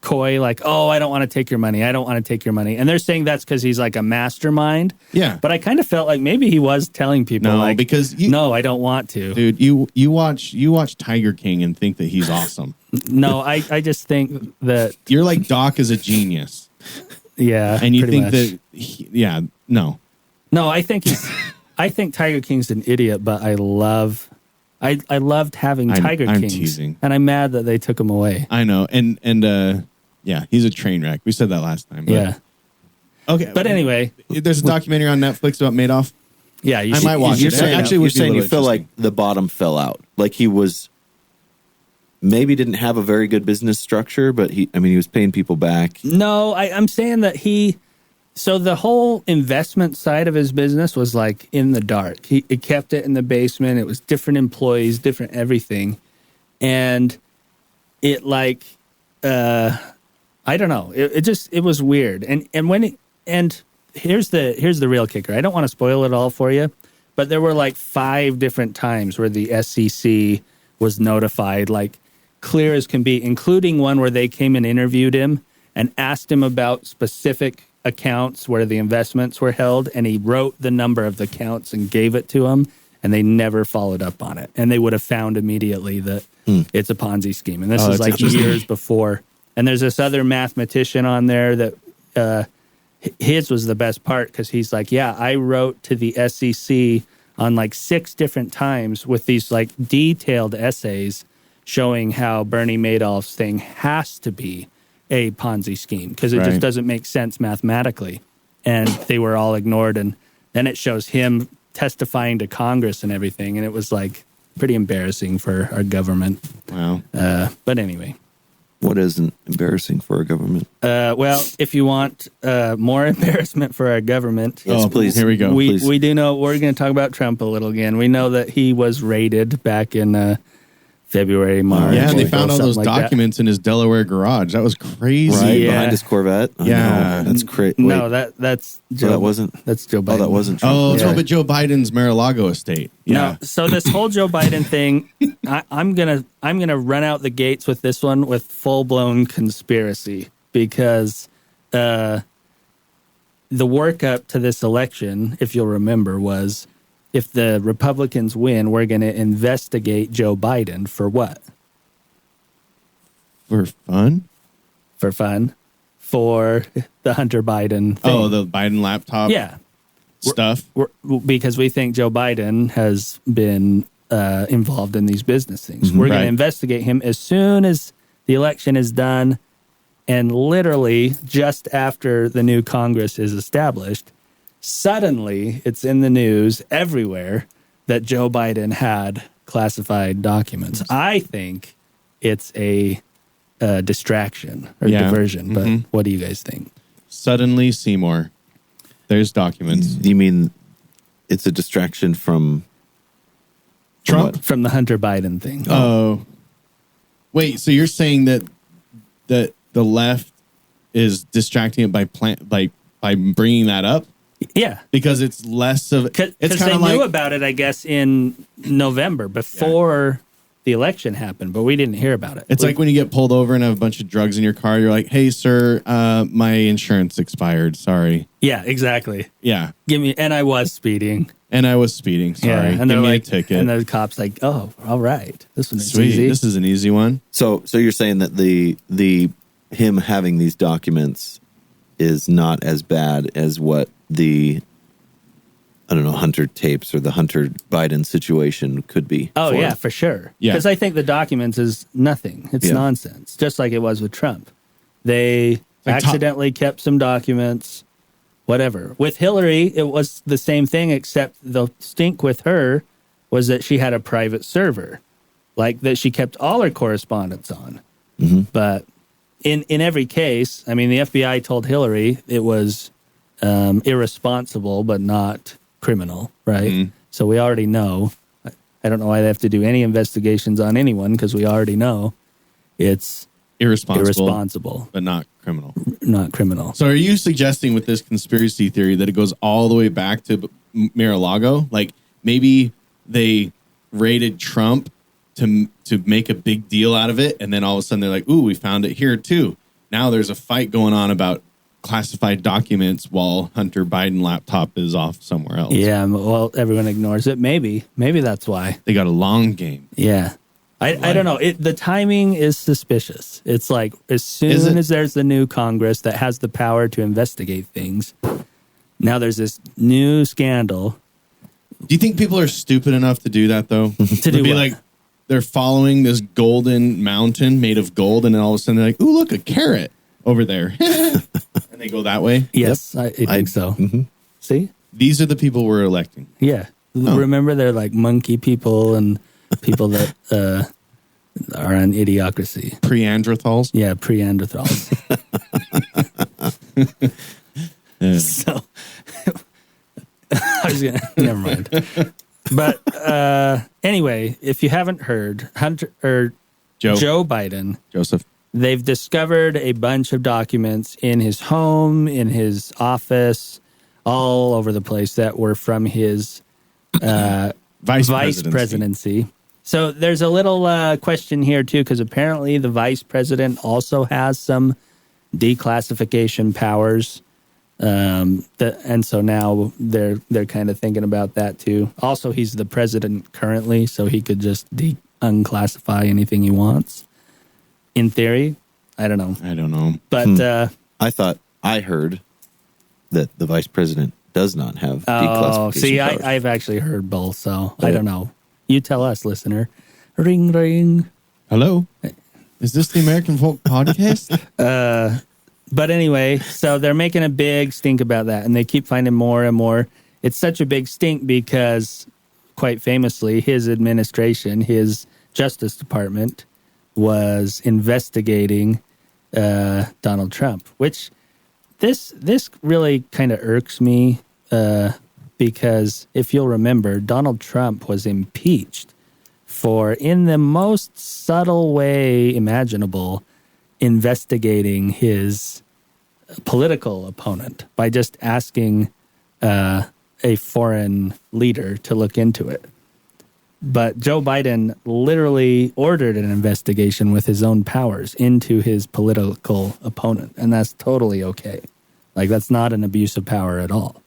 coy, like, "Oh, I don't want to take your money. I don't want to take your money." And they're saying that's because he's like a mastermind. Yeah. But I kind of felt like maybe he was telling people, No, like, because no, I don't want to. dude, you watch Tiger King and think that he's awesome. No, I just think that You're like Doc is a genius, yeah, and you pretty think much. that no. No, I think Tiger King's an idiot, but I loved having Tiger I'm Kings, teasing. and I'm mad that they took him away. I know, and yeah, he's a train wreck. We said that last time. But, Yeah, Okay. but anyway, There's a documentary on Netflix about Madoff. yeah, you I should, might watch You're it. saying, Actually, you're would be a saying you little feel like interesting. the bottom fell out. Like he was maybe didn't have a very good business structure, but he was paying people back. No, I'm saying that so the whole investment side of his business was like in the dark. He kept it in the basement. It was different employees, different everything. And it like, I don't know. It was weird. And here's the real kicker. I don't want to spoil it all for you, but there were like 5 different times where the SEC was notified, like clear as can be, including one where they came and interviewed him and asked him about specific accounts where the investments were held, and he wrote the number of the accounts and gave it to him, and they never followed up on it. And they would have found immediately that it's a Ponzi scheme. And this is like years before. And there's this other mathematician on there that his was the best part, because he's like, yeah, I wrote to the SEC on like 6 different times with these like detailed essays showing how Bernie Madoff's thing has to be a Ponzi scheme, because it just doesn't make sense mathematically. And they were all ignored. And then it shows him testifying to Congress and everything. And it was like pretty embarrassing for our government. Wow. But anyway. What isn't embarrassing for our government? Well, if you want more embarrassment for our government, yes, please. Here we go. We do know we're going to talk about Trump a little again. We know that he was raided back in February, March. Yeah, and they found all those like documents in his Delaware garage. That was crazy. Right, Yeah. behind his Corvette. Yeah. That's crazy. No, that's Joe. that wasn't. That's Joe Biden. Oh, that wasn't Trump. Oh, it's Yeah. over at Joe Biden's Mar-a-Lago estate. Yeah. No, so this whole Joe Biden thing, I'm gonna run out the gates with this one with full blown conspiracy, because the workup to this election, if you'll remember, was if the Republicans win, we're going to investigate Joe Biden for what? For fun? For fun, for the Hunter Biden thing. Oh, the Biden laptop Yeah. stuff? Because we think Joe Biden has been involved in these business things. We're going Right. to investigate him as soon as the election is done, and literally just after the new Congress is established, suddenly it's in the news everywhere that Joe Biden had classified documents. I think it's a distraction or diversion, but what do you guys think? Suddenly Seymour. There's documents. You mean it's a distraction from Trump? what? From the Hunter Biden thing. Oh. Wait, so you're saying that the left is distracting it by bringing that up? Yeah. Because it's less of... Because It's they kind of like... knew about it, I guess, in November before the election happened, but we didn't hear about it. It's like when you get pulled over and have a bunch of drugs in your car. You're like, hey, sir, my insurance expired. Sorry. Yeah, exactly. Yeah. And I was speeding. And I was speeding. Sorry. Yeah, and Give they're me like, a ticket. and the cop's like, oh, all right, this one's Sweet. easy. This is an easy one. So you're saying that the him having these documents is not as bad as what the Hunter tapes or the Hunter Biden situation could be. Oh, yeah, for sure. Yeah. Because I think the documents is nothing. It's nonsense, just like it was with Trump. They Like accidentally kept some documents, whatever. With Hillary, it was the same thing, except the stink with her was that she had a private server, like that she kept all her correspondence on. But in every case, I mean, the FBI told Hillary it was irresponsible, but not criminal, right? So we already know. I don't know why they have to do any investigations on anyone, because we already know it's irresponsible, but not criminal. not criminal. So are you suggesting with this conspiracy theory that it goes all the way back to Mar-a-Lago? Like maybe they raided Trump to make a big deal out of it, and then all of a sudden they're like, ooh, we found it here too. Now there's a fight going on about classified documents while Hunter Biden laptop is off somewhere else. Yeah, well, everyone ignores it. Maybe that's why. They got a long game. Yeah. I don't know. The timing is suspicious. It's like as soon as there's the new Congress that has the power to investigate things, now there's this new scandal. Do you think people are stupid enough to do that, though? To do be what? like, they're following this golden mountain made of gold, and then all of a sudden they're like, ooh, look, a carrot over there. And they go that way? Yes, I think so. See? These are the people we're electing. Yeah. Remember, they're like monkey people and people that are on idiocracy. Pre-Neanderthals? Yeah, pre-Neanderthals. So, I was going to, never mind. But anyway, if you haven't heard, Joe Biden, Joseph. they've discovered a bunch of documents in his home, in his office, all over the place that were from his vice presidency. So there's a little question here, too, because apparently the vice president also has some declassification powers. And so now they're kind of thinking about that too. Also, he's the president currently, so he could just unclassify anything he wants. In theory, I don't know. But I heard that the vice president does not have declassification powers. I've actually heard both, so I don't know. You tell us, listener. Ring, ring. Hello? Is this the American Folk Podcast? But anyway, so they're making a big stink about that, and they keep finding more and more. It's such a big stink because, quite famously, his administration, his Justice Department, was investigating Donald Trump, which this really kind of irks me because if you'll remember, Donald Trump was impeached for, in the most subtle way imaginable, investigating his political opponent by just asking a foreign leader to look into it. But Joe Biden literally ordered an investigation with his own powers into his political opponent, and that's totally okay. Like, that's not an abuse of power at all.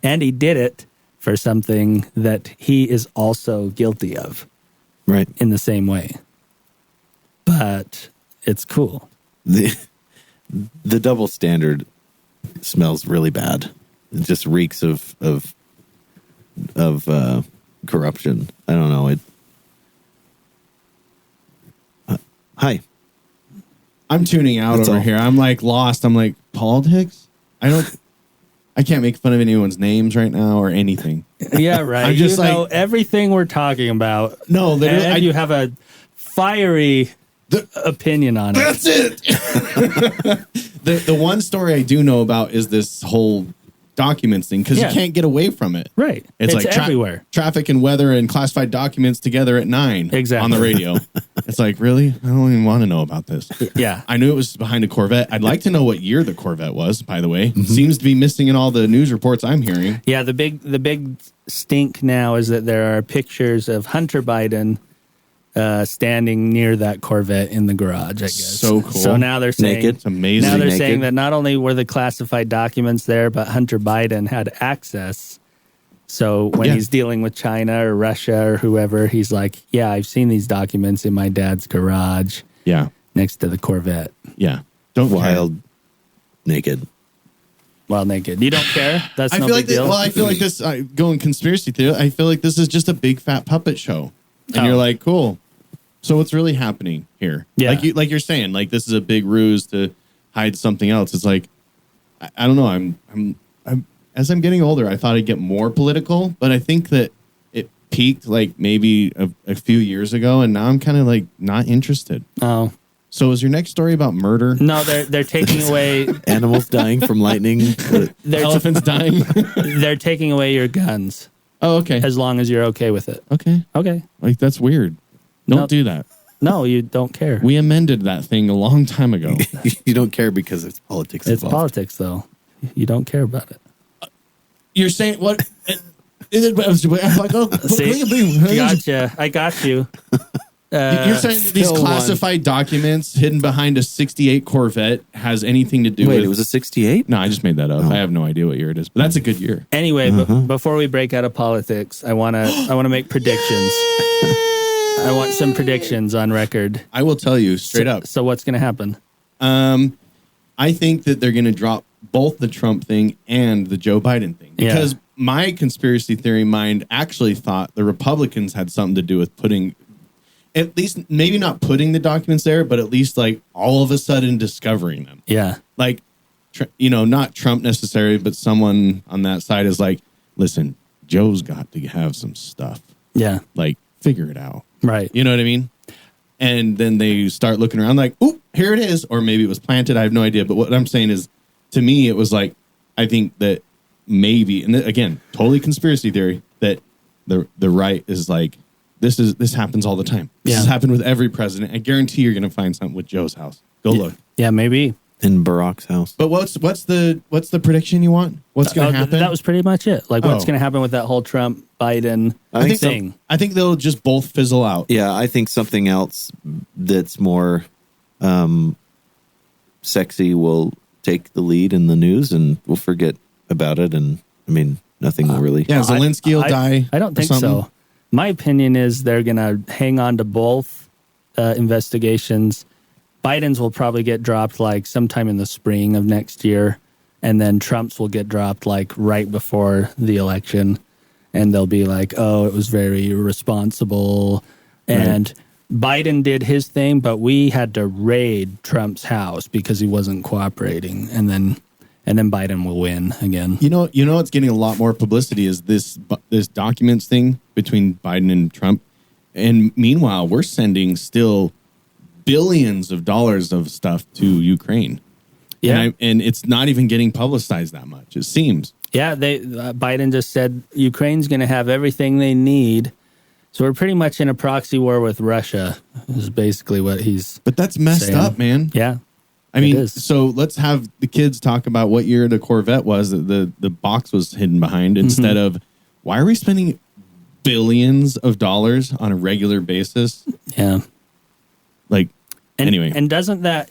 And he did it for something that he is also guilty of. Right. In the same way. But it's cool. The double standard smells really bad. It just reeks of corruption. I don't know. Hi. I'm tuning out over here. I'm like lost. I'm like, politics? I can't make fun of anyone's names right now or anything. Yeah, right. I'm just know everything we're talking about. No, and you have a fiery opinion on it. That's it. The one story I do know about is this whole documents thing, because you can't get away from it. Right. It's like everywhere. Traffic and weather and classified documents together at 9 exactly. on the radio. It's like, really? I don't even want to know about this. Yeah. I knew it was behind a Corvette. I'd like to know what year the Corvette was, by the way. Mm-hmm. Seems to be missing in all the news reports I'm hearing. Yeah, the big stink now is that there are pictures of Hunter Biden standing near that Corvette in the garage, I guess. So cool. So now they're saying naked. It's amazing. Now they're saying that not only were the classified documents there, but Hunter Biden had access. So when he's dealing with China or Russia or whoever, he's like, yeah, I've seen these documents in my dad's garage. Yeah. Next to the Corvette. Yeah. Wild naked. Wild naked. You don't care? That's no big deal? I feel like this, going conspiracy theory, I feel like this is just a big fat puppet show. And you're like, cool. So what's really happening here? Yeah. Like you're saying, like this is a big ruse to hide something else. It's like, I don't know. I'm as I'm getting older, I thought I'd get more political, but I think that it peaked like maybe a few years ago, and now I'm kind of like not interested. Oh. So is your next story about murder? No, they're taking away animals dying from lightning. Elephants dying. They're taking away your guns. Oh, okay. As long as you're okay with it. Okay. Like that's weird. Don't do that. No, you don't care. We amended that thing a long time ago. You don't care because it's politics. It's politics, though. You don't care about it. You're saying what? See, gotcha. I got you. You're saying that these classified documents hidden behind a 68 Corvette has anything to do with... Wait, it was a 68? No, I just made that up. I have no idea what year it is, but that's a good year. Anyway, before we break out of politics, I want to make predictions. I want some predictions on record. I will tell you straight up. So what's going to happen? I think that they're going to drop both the Trump thing and the Joe Biden thing. Because my conspiracy theory mind actually thought the Republicans had something to do with putting... At least, maybe not putting the documents there, but at least like all of a sudden discovering them. Yeah. Like, not Trump necessarily, but someone on that side is like, listen, Joe's got to have some stuff. Yeah. Like, figure it out. Right. You know what I mean? And then they start looking around like, oop, here it is. Or maybe it was planted. I have no idea. But what I'm saying is, to me, it was like, I think that maybe, and again, totally conspiracy theory, that the right is like, this happens all the time. This has happened with every president. I guarantee you're going to find something with Joe's house. Go look. Yeah, maybe. In Barack's house. But what's the prediction you want? What's going to happen? That was pretty much it. Like, what's going to happen with that whole Trump Biden thing? I think they'll just both fizzle out. Yeah, I think something else that's more sexy will take the lead in the news and we'll forget about it. And I mean, nothing will really. Yeah, Zelensky will die. I don't think so. My opinion is they're going to hang on to both investigations. Biden's will probably get dropped like sometime in the spring of next year, and then Trump's will get dropped like right before the election, and they'll be like, "Oh, it was very irresponsible," and Biden did his thing, but we had to raid Trump's house because he wasn't cooperating, and then Biden will win again. You know what's getting a lot more publicity is this documents thing between Biden and Trump. And meanwhile, we're sending still billions of dollars of stuff to Ukraine. Yeah. And it's not even getting publicized that much, it seems. Yeah, Biden just said Ukraine's going to have everything they need. So we're pretty much in a proxy war with Russia, is basically what he's But that's messed saying. up, man. Yeah. I mean, so let's have the kids talk about what year the Corvette was that the box was hidden behind instead of why are we spending billions of dollars on a regular basis? Yeah. Like, anyway. And doesn't that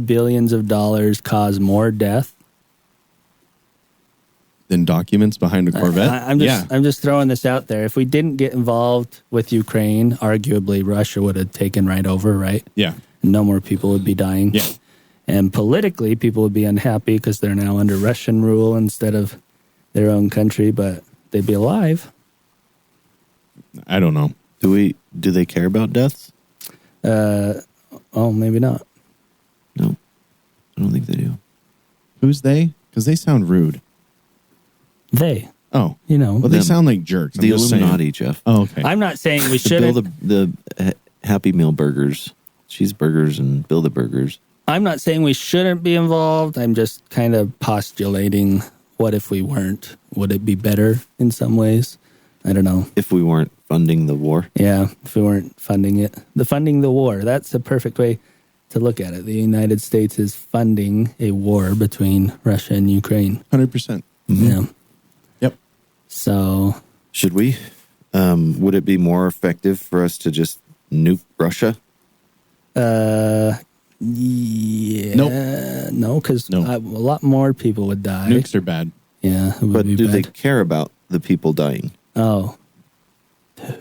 billions of dollars cause more death? Than documents behind a Corvette? I'm just throwing this out there. If we didn't get involved with Ukraine, arguably Russia would have taken right over, right? Yeah. No more people would be dying. Yeah. And politically, people would be unhappy because they're now under Russian rule instead of their own country, but they'd be alive. I don't know. Do they care about deaths? Maybe not. No, I don't think they do. Who's they? Because they sound rude. They. Oh. Well, they sound like jerks. The Illuminati, Jeff. Oh, okay. I'm not saying we shouldn't. Build the Happy Meal burgers, cheeseburgers, and build the burgers. I'm not saying we shouldn't be involved. I'm just kind of postulating, what if we weren't? Would it be better in some ways? I don't know. If we weren't funding the war? Yeah, if we weren't funding it. Funding the war. That's a perfect way to look at it. The United States is funding a war between Russia and Ukraine. 100%. Yeah. Yep. So. Should we? Would it be more effective for us to just nuke Russia? Yeah. Nope. No, because a lot more people would die. Nukes are bad. Yeah. But do they care about the people dying? Oh.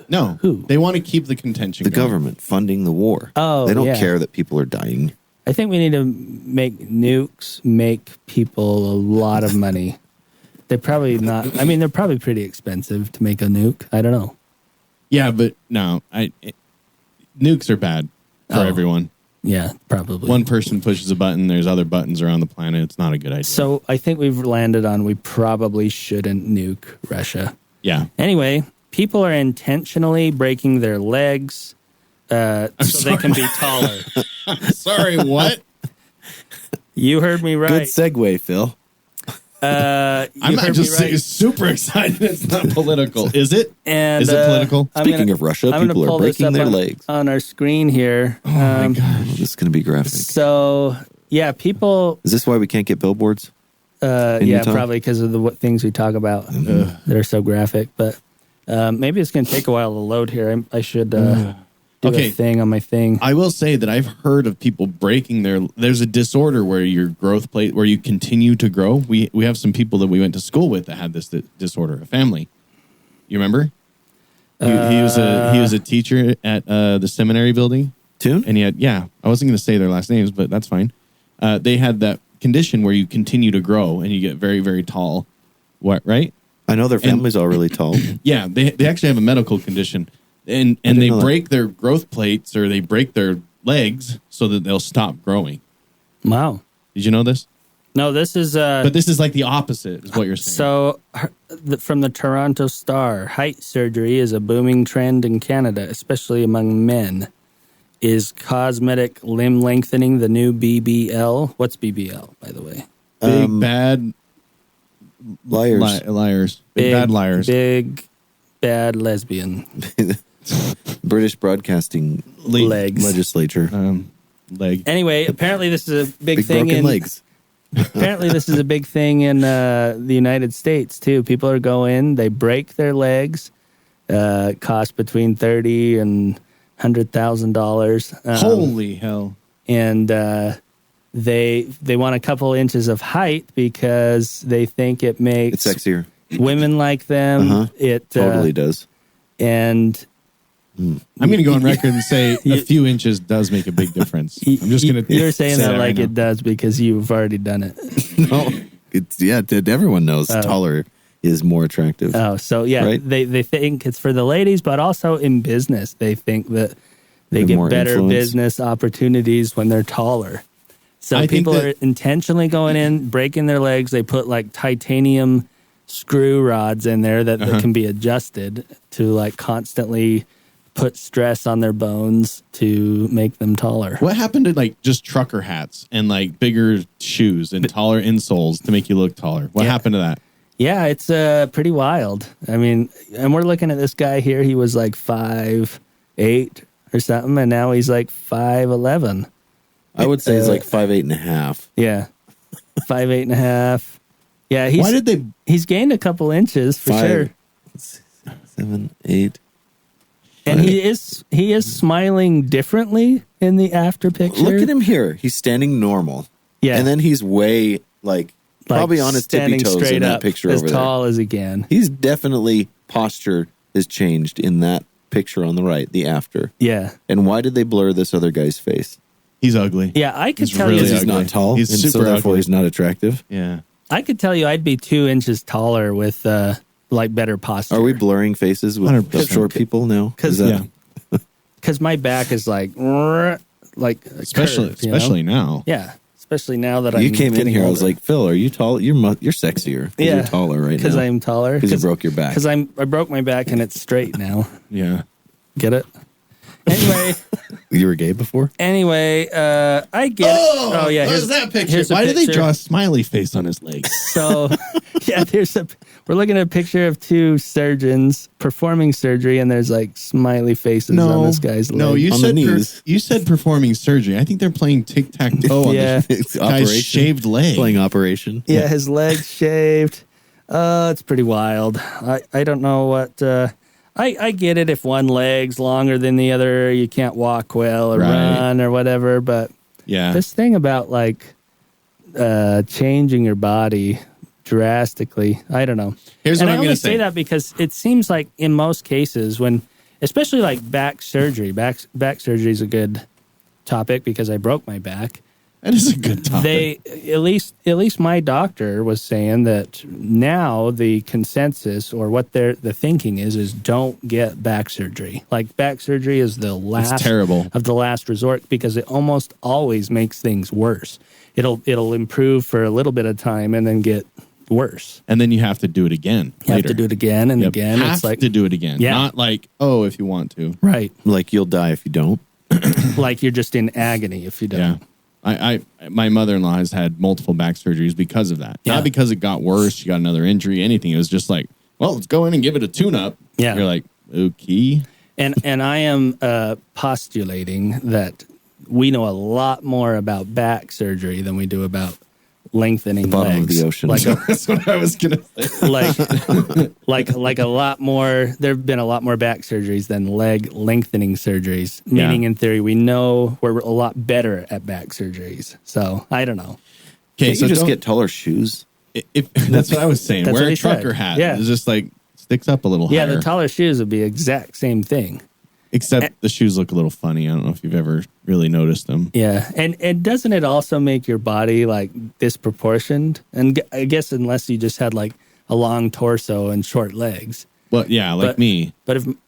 No. Who? They want to keep the contention going. Government funding the war. Oh, they don't care that people are dying. I think we need to make nukes make people a lot of money. They're probably not. I mean, they're probably pretty expensive to make a nuke. I don't know. Yeah, but no. Nukes are bad for everyone. Yeah, probably. One person pushes a button, there's other buttons around the planet. It's not a good idea. So I think we've landed on we probably shouldn't nuke Russia. Yeah. Anyway, people are intentionally breaking their legs so they can be taller. Sorry, what? You heard me right. Good segue, Phil. I'm not just super excited. It's not political. Is it? And, is it political? Speaking of Russia, people are breaking their legs. On our screen here. Oh, my gosh. This is going to be graphic. So, yeah, people... Is this why we can't get billboards? Yeah, Utah? probably because of the things we talk about. They're so graphic. But maybe it's going to take a while to load here. I should do a thing on my thing. I will say that I've heard of people breaking there's a disorder where your growth plate, where you continue to grow. We have some people that we went to school with that had this disorder, a family. You remember? He was a teacher at the seminary building. Tune? And I wasn't going to say their last names, but that's fine. They had that condition where you continue to grow and you get very, very tall. What, right? I know their family's all really tall. Yeah, they actually have a medical condition. And they break their growth plates or they break their legs so that they'll stop growing. Wow. Did you know this? No, this is... but this is like the opposite, is what you're saying. So, from the Toronto Star, height surgery is a booming trend in Canada, especially among men. Is cosmetic limb lengthening the new BBL? What's BBL, by the way? Big bad liars. Liars. Big bad liars. Big bad lesbian. British Broadcasting Legislature. Leg. Anyway, apparently this is a big thing broken in legs. Apparently this is a big thing in the United States too. People are going, they break their legs. Cost between $30,000 and $100,000. Holy hell! and they want a couple inches of height because they think it makes It's sexier. women like them. It Totally does. And I'm going to go on record and say a few inches does make a big difference. I'm just going to. You're saying say that like right now. it does because you've already done it. No, everyone knows taller is more attractive. Oh, so yeah, Right? they think it's for the ladies, but also in business, they think that they Have get more better influence. business opportunities when they're taller. So I think people that- are intentionally going in, breaking their legs. They put like titanium screw rods in there that can be adjusted to like constantly put stress on their bones to make them taller. What happened to like just trucker hats and like bigger shoes and taller insoles to make you look taller? What happened to that? Yeah, it's pretty wild. I mean, and we're looking at this guy here. He was like 5'8" or something, and now he's like 5'11". I would say he's like 5'8.5". Yeah, 5'8.5". Yeah, Why did they? he's gained a couple inches for sure, 7, 8. and he is smiling differently in the after picture. Look at him here. He's standing normal. Yeah, And then he's way like probably on his tippy standing toes straight in that up, picture as over there. tall as he can. He's definitely posture has changed in that picture on the right, the after. Yeah, And why did they blur this other guy's face? He's ugly. yeah. I could He's tell really you, Because he's ugly. not tall, He's and so super therefore ugly. he's not attractive. Yeah. I could tell you, I'd be 2 inches taller with like better posture. Are we blurring faces with 100%. short people now? 'Cause- Is that- Yeah. Because my back is like Especially curved, you know? especially now. Yeah, especially now that I'm you came in getting here. I was older. like, Phil, are you tall? You're sexier. 'Cause Yeah, you're taller right now. because I'm taller. Because you broke your back. Because I broke my back and it's straight now. Yeah. Get it? Anyway, You were gay before? I get it. Oh yeah, There's that picture. here's a Why did they picture. draw a smiley face on his leg? So yeah, we're looking at a picture of two surgeons performing surgery, and there's like smiley faces on this guy's leg. No, you On the said knees. you said performing surgery. I think they're playing tic tac toe Yeah. on It's this guy's operation. shaved leg. Playing Operation. Yeah, his leg's shaved. It's pretty wild. I don't know what. I get it if one leg's longer than the other, you can't walk well or Right. run or whatever. But Yeah. this thing about like changing your body drastically, I don't know. Here's And what I I'm only gonna say say. that because it seems like in most cases, when especially like back surgery, back surgery is a good topic because I broke my back. That is a good topic. They at least my doctor was saying that now the consensus or what the thinking is don't get back surgery. Like back surgery is the last terrible. of the last resort because it almost always makes things worse. It'll improve for a little bit of time and then get worse. and then you have to do it again. You have to do it again and Yep. again. Have It's like to do it again. Yeah. Not like, oh, if you want to. right, Like you'll die if you don't. like you're just in agony if you don't. Yeah. My mother-in-law has had multiple back surgeries because of that. Yeah. Not because it got worse, she got another injury, anything. It was just like, well, let's go in and give it a tune-up. Yeah. You're like, okay. And I am postulating that we know a lot more about back surgery than we do about lengthening Bottom of legs. the ocean. Like That's what I was going to say. like a lot more. There have been a lot more back surgeries than leg lengthening surgeries. Meaning, in theory, we know we're a lot better at back surgeries. So I don't know. Okay, Can't so you just don't- get taller shoes? that's what I was saying. That's Wear what a he said. trucker hat. Yeah. It's just like sticks up a little Yeah, higher. the taller shoes would be the exact same thing. Except the shoes look a little funny. I don't know if you've ever really noticed them. Yeah, and doesn't it also make your body like disproportioned? And I guess unless you just had like a long torso and short legs. Well, yeah, like But- me.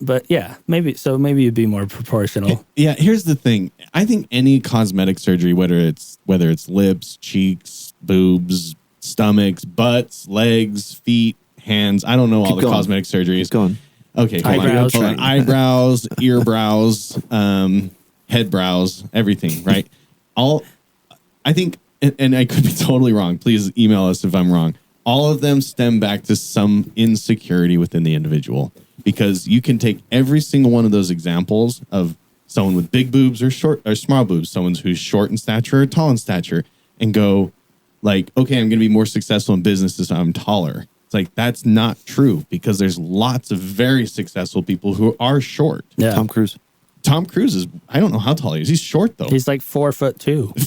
But yeah, maybe you'd be more proportional. Yeah, here's the thing. I think any cosmetic surgery, whether it's lips, cheeks, boobs, stomachs, butts, legs, feet, hands, I don't know all Keep the going. cosmetic surgeries. Keep going. Okay, hold on. Eyebrows. Hold on. Eyebrows, ear brows, head brows, everything, right? I think, and I could be totally wrong. Please email us if I'm wrong. All of them stem back to some insecurity within the individual, because you can take every single one of those examples of someone with big boobs or short or small boobs, someone who's short in stature or tall in stature, and go like, okay, I'm going to be more successful in business if I'm taller. It's like, that's not true, because there's lots of very successful people who are short. Yeah, Tom Cruise. Tom Cruise is, I don't know how tall he is. He's short though. He's like 4'2".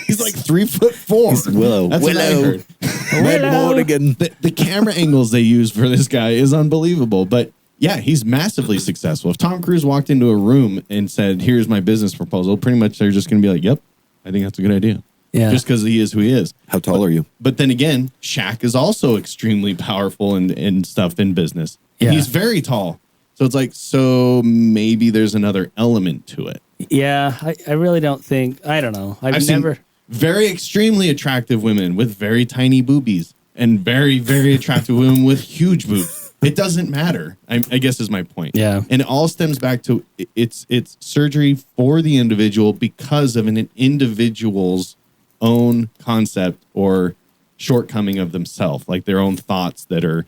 He's like 3'4". He's Willow. That's what I heard. Red Mortigan. The camera angles they use for this guy is unbelievable. But yeah, he's massively successful. If Tom Cruise walked into a room and said, "Here's my business proposal," pretty much they're just going to be like, "Yep, I think that's a good idea." Yeah. Just because he is who he is. How tall are you? But then again, Shaq is also extremely powerful and stuff in business. Yeah. He's very tall. So it's like, so maybe there's another element to it. Yeah, I really don't think. I don't know. I've never. Seen very extremely attractive women with very tiny boobies and very, very attractive women with huge boobs. It doesn't matter, I guess is my point. Yeah. And it all stems back to it's surgery for the individual because of an individual's own concept or shortcoming of themselves, like their own thoughts that are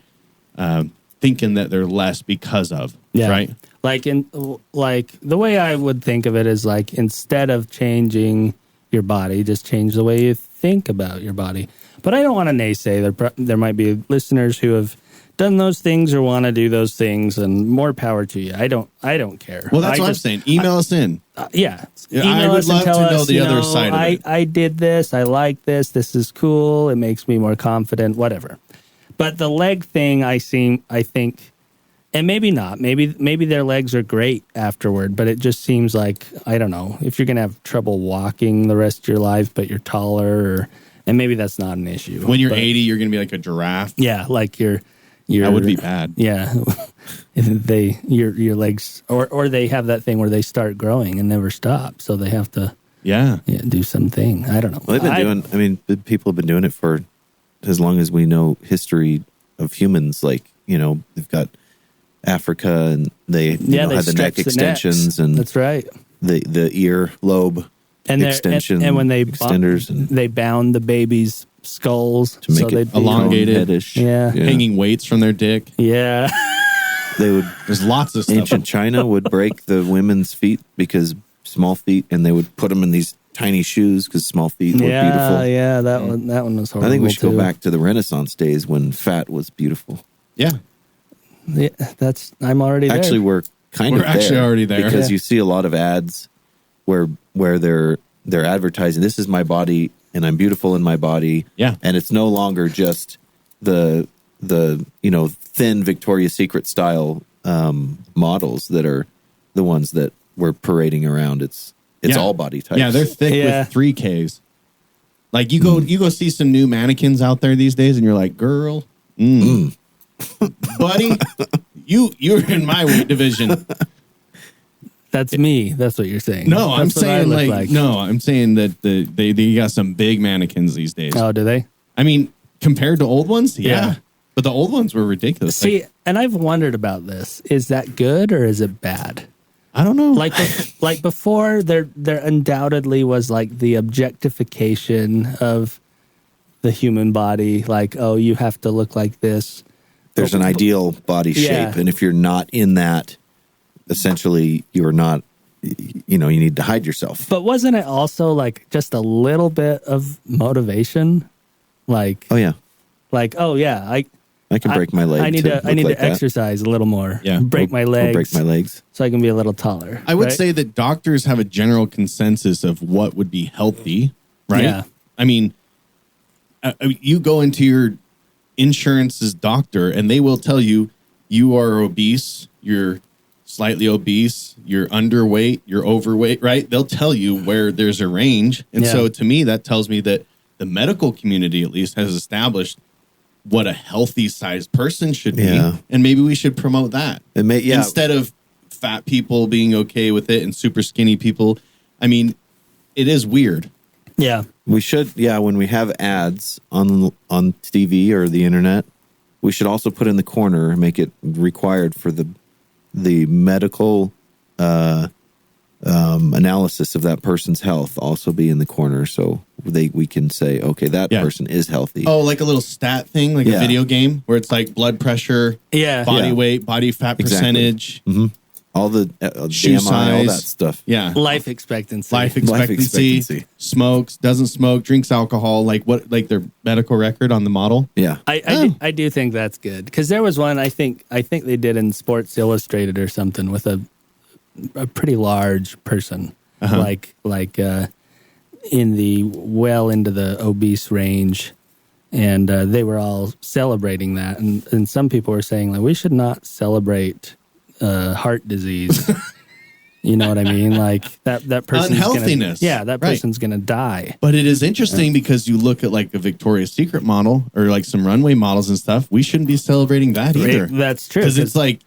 thinking that they're less because of, right? Like the way I would think of it is like, instead of changing your body, just change the way you think about your body. But I don't want to naysay. There might be listeners who have done those things or want to do those things, and more power to you. I don't care. Well, that's what I'm saying. Email us in. Yeah. I Email would us and love to tell know us, the other side of it. I did this. I like this. This is cool. It makes me more confident, whatever. But the leg thing, I think, and maybe not. Maybe their legs are great afterward, but it just seems like, I don't know, if you're going to have trouble walking the rest of your life, but you're taller, and maybe that's not an issue. When you're 80, you're going to be like a giraffe. Yeah, like you're that would be bad. Yeah. If your legs, or they have that thing where they start growing and never stop, so they have to do something. I don't know. Well, people have been doing it for as long as we know history of humans. Like, they've got Africa, and they had the neck extensions, and that's right. The ear lobe and extension, and when they extenders, and they bound the baby's skulls to make it elongated, yeah, hanging weights from their dick. Yeah, there's lots of stuff. Ancient China would break the women's feet because small feet, and they would put them in these tiny shoes because small feet were beautiful. Yeah, that one was horrible. I think we should go back to the Renaissance days when fat was beautiful. Yeah. Yeah, I'm already there. Actually, we're actually already there because you see a lot of ads where they're advertising, "This is my body and I'm beautiful in my body." Yeah, and it's no longer just the thin Victoria's Secret style models that are the ones that we're parading around. It's all body types. Yeah, they're thick with 3Ks. Like you go see some new mannequins out there these days, and you're like, girl. Buddy, you're in my weight division. That's me. That's what you're saying. No, I'm saying no, I'm saying that they got some big mannequins these days. Oh, do they? I mean, compared to old ones, yeah. But the old ones were ridiculous. See, and I've wondered about this. Is that good or is it bad? I don't know. Like before, there undoubtedly was like the objectification of the human body. Like, oh, you have to look like this. There's an ideal body shape, and if you're not in that, essentially, you're not. You need to hide yourself. But wasn't it also like just a little bit of motivation? Like, oh yeah, I can break my leg. I need to exercise a little more. Yeah, break my legs so I can be a little taller. I would say that doctors have a general consensus of what would be healthy, right? Yeah. I mean, you go into your insurance's doctor, and they will tell you are obese, you're slightly obese, you're underweight, you're overweight, right? They'll tell you where there's a range. And so to me, that tells me that the medical community at least has established what a healthy sized person should be. Yeah. And maybe we should promote that. Instead of fat people being okay with it and super skinny people. I mean, it is weird. Yeah. We should, when we have ads on TV or the internet, we should also put in the corner, make it required for the medical analysis of that person's health also be in the corner, so we can say, okay, that person is healthy. Oh, like a little stat thing, like a video game where it's like blood pressure, body weight, body fat percentage, all the shoe BMI, size, all that stuff. Yeah, life expectancy, smokes, doesn't smoke, drinks alcohol, like their medical record on the model. Yeah, I do think that's good, because there was one I think they did in Sports Illustrated or something with a pretty large person, like in the into the obese range. And they were all celebrating that. And some people were saying, like, we should not celebrate heart disease. You know what I mean? Like, that person's unhealthiness. That person's going to die. But it is interesting because you look at, like, a Victoria's Secret model or, like, some runway models and stuff. We shouldn't be celebrating that either. That's true. Because it's like,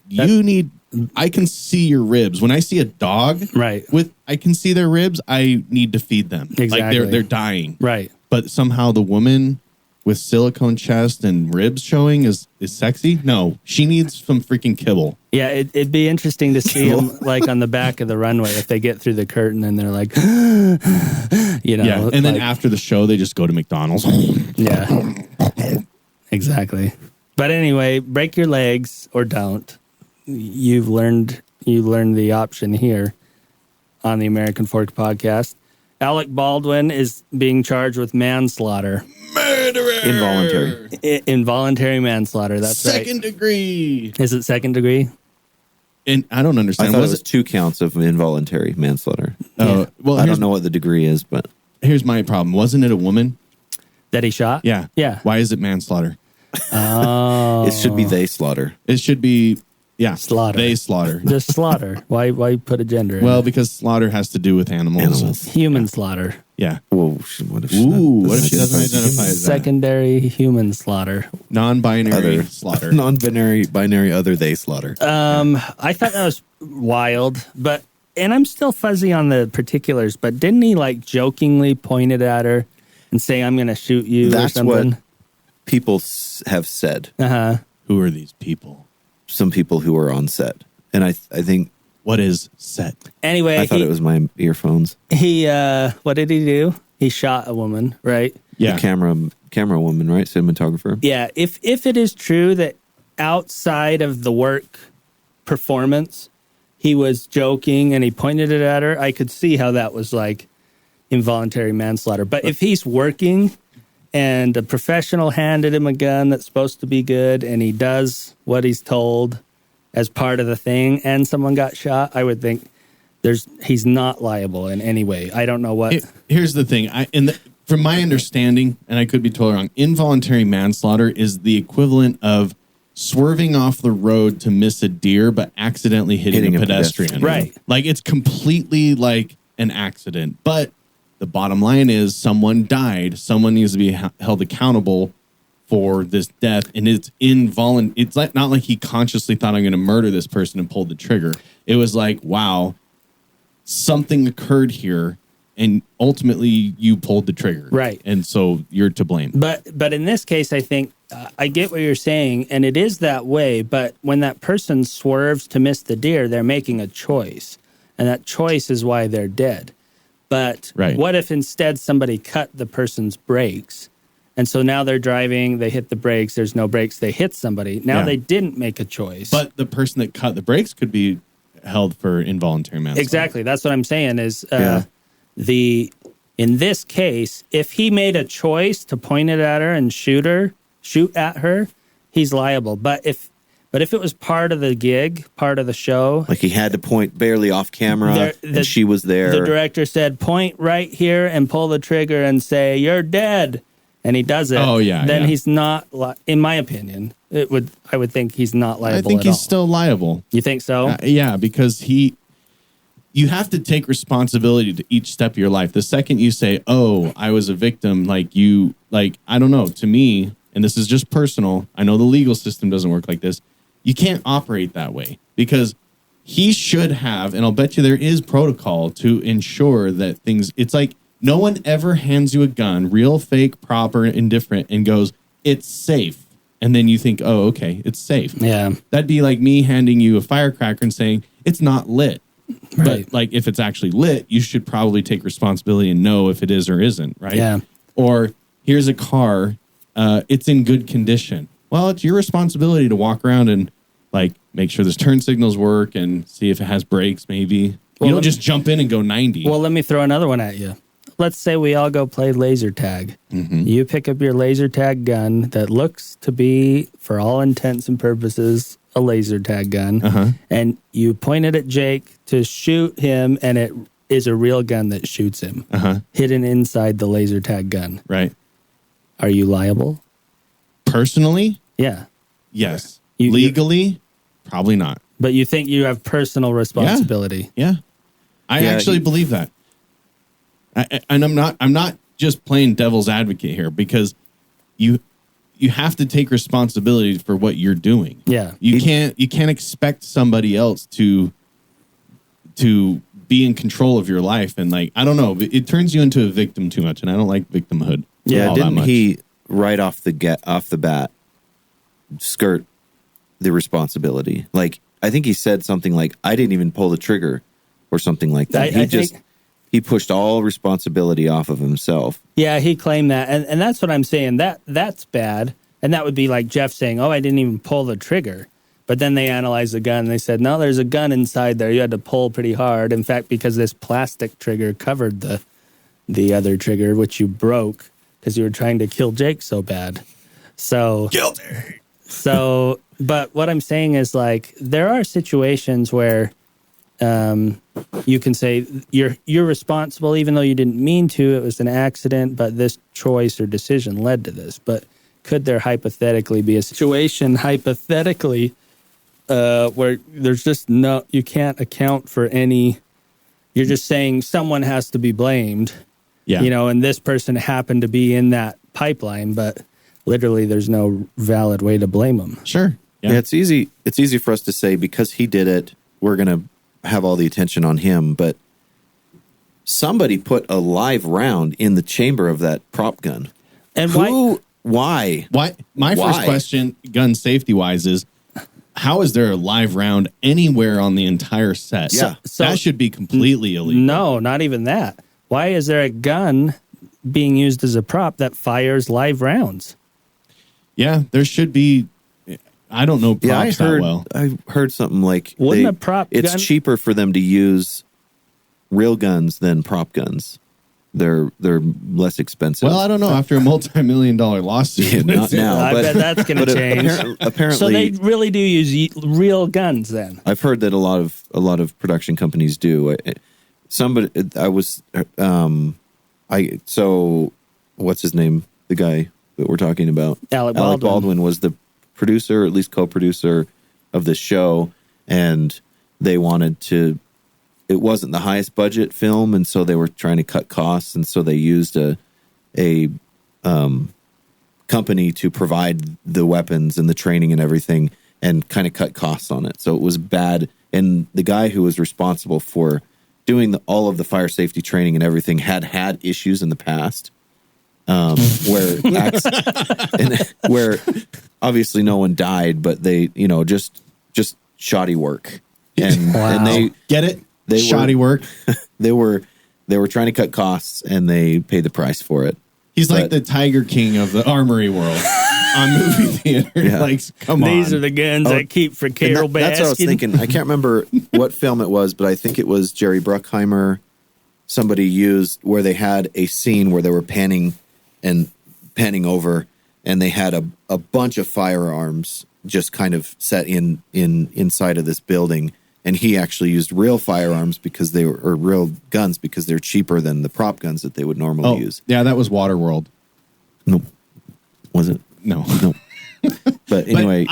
I can see your ribs. When I see a dog, I can see their ribs. I need to feed them. Exactly. Like, they're dying. Right. But somehow the woman with silicone chest and ribs showing is sexy? No, she needs some freaking kibble. Yeah, it'd be interesting to see them like on the back of the runway if they get through the curtain and they're like, you know. Yeah, and then after the show, they just go to McDonald's. Yeah, exactly. But anyway, break your legs or don't. You learned the option here on the American Fork Podcast. Alec Baldwin is being charged with manslaughter. Murderer. Involuntary manslaughter. That's second degree. Is it second degree? And I don't understand. I thought it was 2 counts of involuntary manslaughter. Oh, well, I don't know what the degree is, but here's my problem. Wasn't it a woman that he shot? Yeah. Yeah. Why is it manslaughter? Oh, it should be they slaughter. It should be slaughter. They slaughter. Just slaughter. Why put a gender in Well, it? because slaughter has to do with animals. Human slaughter. Yeah. Well, what if she doesn't identify as that? Secondary human slaughter. Non-binary slaughter. Non-binary other they slaughter. I thought that was wild, and I'm still fuzzy on the particulars, but didn't he like jokingly point it at her and say, I'm going to shoot you or something? That's what people have said. Uh-huh. Who are these people? Some people who are on set. And I think... What is set? Anyway, I thought it was my earphones. He, what did he do? He shot a woman, right? Yeah. The camera woman, right? Cinematographer. Yeah. If it is true that outside of the work performance, he was joking and he pointed it at her, I could see how that was like involuntary manslaughter. But if he's working and a professional handed him a gun that's supposed to be good and he does what he's told as part of the thing and someone got shot, I would think he's not liable in any way. I don't know what. Here's the thing. From my understanding, and I could be totally wrong, involuntary manslaughter is the equivalent of swerving off the road to miss a deer but accidentally hitting a pedestrian. Right. Like it's completely like an accident. But the bottom line is someone died. Someone needs to be held accountable for this death, and it's involuntary. It's like not like he consciously thought, I'm going to murder this person and pulled the trigger. It was like, wow, something occurred here, and ultimately you pulled the trigger, right? And so you're to blame. But in this case, I think I get what you're saying, and it is that way. But when that person swerves to miss the deer, they're making a choice, and that choice is why they're dead. But what if instead somebody cut the person's brakes? And so now they're driving, they hit the brakes, there's no brakes, they hit somebody. Now they didn't make a choice. But the person that cut the brakes could be held for involuntary manslaughter. Exactly. That's what I'm saying is in this case, if he made a choice to point it at her and shoot at her, he's liable. But if it was part of the gig, part of the show. Like he had to point barely off camera and she was there. The director said, point right here and pull the trigger and say, you're dead. And he does it. Oh, yeah. Then he's not, in my opinion, I would think he's not liable. I think he's still liable. You think so? Yeah, because you have to take responsibility to each step of your life. The second you say, oh, I was a victim, I don't know, to me, and this is just personal, I know the legal system doesn't work like this, you can't operate that way because he should have, and I'll bet you there is protocol to ensure that things, it's like, no one ever hands you a gun, real, fake, proper, indifferent, and goes, it's safe. And then you think, oh, okay, it's safe. Yeah. That'd be like me handing you a firecracker and saying, it's not lit. Right. But like if it's actually lit, you should probably take responsibility and know if it is or isn't, right? Yeah. Or here's a car, it's in good condition. Well, it's your responsibility to walk around and like make sure those turn signals work and see if it has brakes maybe. You don't just jump in and go 90. Well, let me throw another one at you. Let's say we all go play laser tag. Mm-hmm. You pick up your laser tag gun that looks to be, for all intents and purposes, a laser tag gun, and you point it at Jake to shoot him, and it is a real gun that shoots him, hidden inside the laser tag gun. Right. Are you liable? Personally? Yeah. Yes. Legally? Probably not. But you think you have personal responsibility? Yeah. I actually believe that. And I'm not just playing devil's advocate here, because you have to take responsibility for what you're doing. Yeah. You can't expect somebody else to be in control of your life, and like, I don't know, it turns you into a victim too much, and I don't like victimhood. Yeah, didn't he right off the bat skirt the responsibility? Like, I think he said something like, "I didn't even pull the trigger," or something like that. He pushed all responsibility off of himself. Yeah, he claimed that, and that's what I'm saying. That's bad, and that would be like Jeff saying, "Oh, I didn't even pull the trigger." But then they analyzed the gun, and they said, "No, there's a gun inside there. You had to pull pretty hard. In fact, because this plastic trigger covered the other trigger, which you broke because you were trying to kill Jake so bad." So guilty. So, but what I'm saying is, like, there are situations where you can say you're responsible, even though you didn't mean to. It was an accident, but this choice or decision led to this. But could there hypothetically be a situation, where there's just you can't account for any? You're just saying someone has to be blamed, and this person happened to be in that pipeline, but literally there's no valid way to blame them. Sure. Yeah, it's easy for us to say, because he did it, we're going to have all the attention on him, but somebody put a live round in the chamber of that prop gun. And why? My first question, gun safety wise, is how is there a live round anywhere on the entire set? Yeah. So that should be completely illegal. No, not even that. Why is there a gun being used as a prop that fires live rounds? Yeah, there should be. I don't know props that well. I heard something like, Wouldn't a prop it's gun- cheaper for them to use real guns than prop guns. They're less expensive. Well, I don't know. After a multi-million-dollar lawsuit, not now. I bet that's going to change. Apparently, so they really do use real guns then. I've heard that a lot of production companies do. So what's his name? The guy that we're talking about, Alec Baldwin was the producer, or at least co-producer of the show, and they wanted to. It wasn't the highest budget film, and so they were trying to cut costs, and so they used a company to provide the weapons and the training and everything, and kind of cut costs on it. So it was bad, and the guy who was responsible for doing all of the fire safety training and everything had issues in the past, where obviously no one died, but they just shoddy work, and they get it. Shoddy work. They were trying to cut costs, and they paid the price for it. He's like the Tiger King of the armory world on movie theater. Yeah. Like, come on. These are the guns I keep for Carol Baskin. That's what I was thinking. I can't remember what film it was, but I think it was Jerry Bruckheimer. Somebody used where they had a scene where they were panning over, and they had a bunch of firearms just kind of set inside of this building. And he actually used real firearms or real guns because they're cheaper than the prop guns that they would normally use. Yeah, that was Waterworld. No, was it? No. But anyway,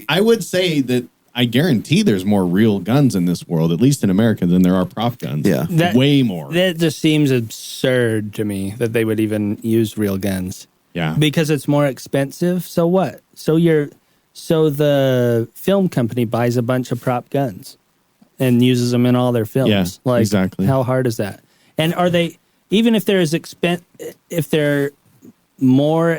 I would say that I guarantee there's more real guns in this world, at least in America, than there are prop guns. Yeah, way more. That just seems absurd to me that they would even use real guns. Yeah, because it's more expensive. So what? So the film company buys a bunch of prop guns and uses them in all their films. Yeah, exactly. How hard is that? And are they, even if they're if they're more,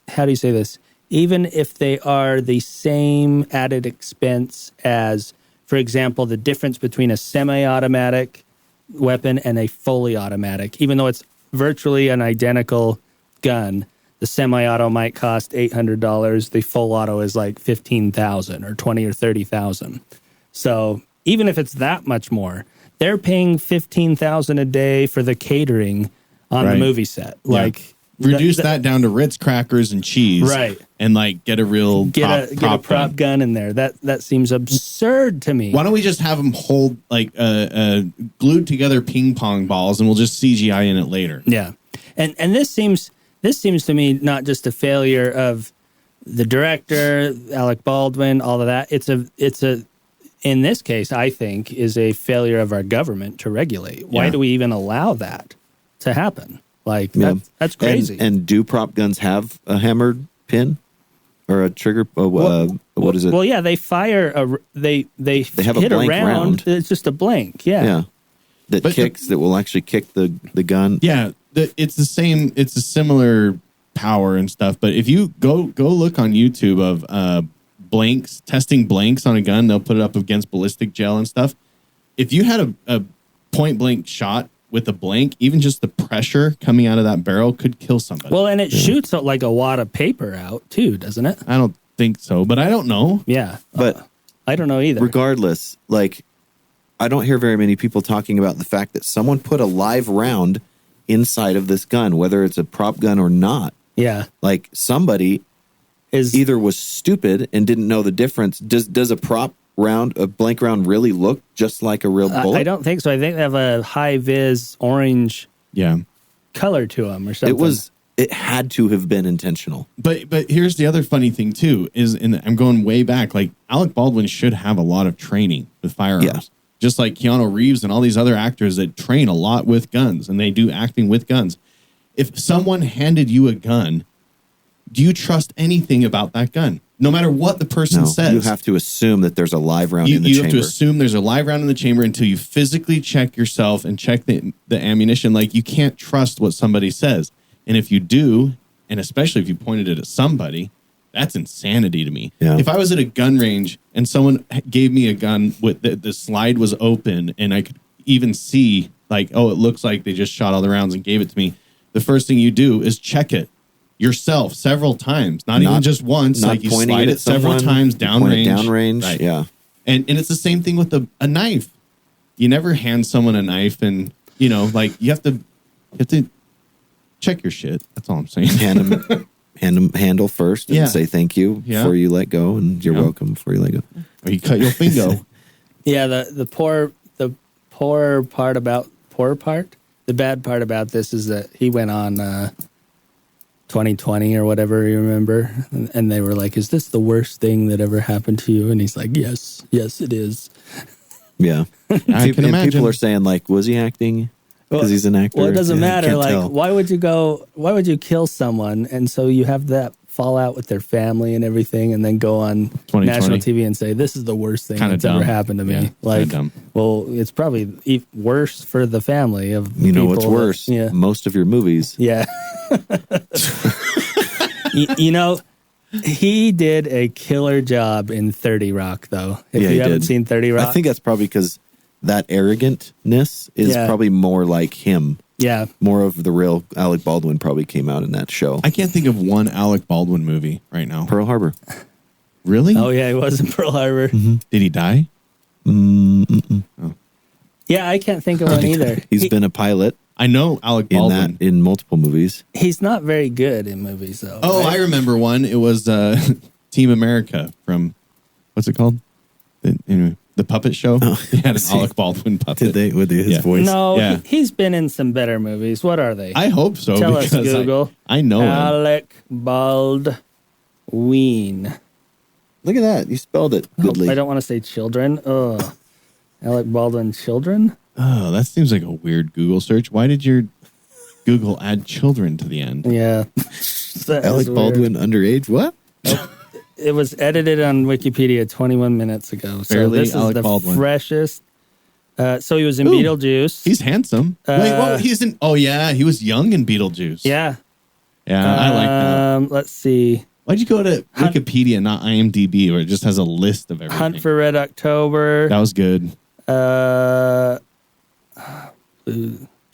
how do you say this? Even if they are the same added expense as, for example, the difference between a semi-automatic weapon and a fully automatic, even though it's virtually an identical gun, the semi-auto might cost $800. The full auto is like $15,000 or $20,000 or $30,000. So even if it's that much more, they're paying $15,000 a day for the catering on the movie set. Like, reduce that down to Ritz crackers and cheese, Right. And like get a real get a prop gun in there. That seems absurd to me. Why don't we just have them hold like glued together ping pong balls, and we'll just CGI in it later? Yeah, and this seems to me not just a failure of the director, Alec Baldwin, all of that. It's a in this case, I think, is a failure of our government to regulate. Why do we even allow that to happen? Like that's crazy. And do prop guns have a hammered pin or a trigger? What is it? Well, yeah, they fire they have a hit blank round. round. It's just a blank. Yeah. That will actually kick the gun. Yeah, it's the same. It's a similar power and stuff. But if you go look on YouTube of testing blanks on a gun, they'll put it up against ballistic gel and stuff. If you had a point blank shot with a blank, even just the pressure coming out of that barrel could kill somebody. Well, and it shoots like a wad of paper out too, doesn't it? I don't think so, but I don't know. Yeah, but I don't know either. Regardless, like I don't hear very many people talking about the fact that someone put a live round inside of this gun, whether it's a prop gun or not. Yeah, like somebody either was stupid and didn't know the difference. Does a blank round really look just like a real bullet? I don't think so. I think they have a high vis orange color to them or something. It had to have been intentional. But here's the other funny thing too I'm going way back. Like Alec Baldwin should have a lot of training with firearms, just like Keanu Reeves and all these other actors that train a lot with guns and they do acting with guns. If someone handed you a gun, do you trust anything about that gun? No matter what the person says. You have to assume that there's a live round in the chamber. You have to assume there's a live round in the chamber until you physically check yourself and check the ammunition. Like, you can't trust what somebody says. And if you do, and especially if you pointed it at somebody, that's insanity to me. Yeah. If I was at a gun range and someone gave me a gun with the slide was open and I could even see, like, oh, it looks like they just shot all the rounds and gave it to me, the first thing you do is check it yourself several times, not even just once. Like, you slide it several times downrange. Downrange, right. Yeah. And it's the same thing with a knife. You never hand someone a knife, and like you have to check your shit. That's all I'm saying. Hand them handle first and say thank you before you let go, and you're welcome before you let go. Or you cut your finger. Yeah, the bad part about this is that he went on 2020 or whatever, you remember, and they were like, is this the worst thing that ever happened to you? And he's like, yes it is. Yeah. I can imagine. People are saying, like, was he acting because he's an actor? Well, it doesn't matter. Like, tell. why would you kill someone and so you have that fallout with their family and everything, and then go on national TV and say, this is the worst thing that's ever happened to me? Yeah, like, well, it's probably worse for the family of people. What's worse? Most of your movies. Yeah. He did a killer job in 30 Rock, though. If you haven't seen 30 Rock. I think that's probably because that arrogantness is probably more like him. Yeah. More of the real Alec Baldwin probably came out in that show. I can't think of one Alec Baldwin movie right now. Pearl Harbor. Really? Oh, yeah, he was in Pearl Harbor. Mm-hmm. Did he die? Oh. Yeah, I can't think of one either. He's been a pilot. I know Alec Baldwin. In multiple movies. He's not very good in movies, though. Oh, right? I remember one. It was Team America from, what's it called? The Puppet Show. Oh, he had an Alec Baldwin puppet. Did they with his voice? No, he's been in some better movies. What are they? I hope so. Tell us, Google. I know Alec Baldwin. Look at that. You spelled it goodly. I don't want to say children. Ugh. Alec Baldwin children? Oh, that seems like a weird Google search. Why did your Google add children to the end? Yeah. Alec Baldwin underage? What? It was edited on Wikipedia 21 minutes ago. So Barely this Alec is the Baldwin. Freshest. So he was in Beetlejuice. He's handsome. Wait, what? He's in. Oh yeah, he was young in Beetlejuice. Yeah. Yeah, I like that. Let's see. Why'd you go to Wikipedia, not IMDb, where it just has a list of everything? Hunt for Red October. That was good. To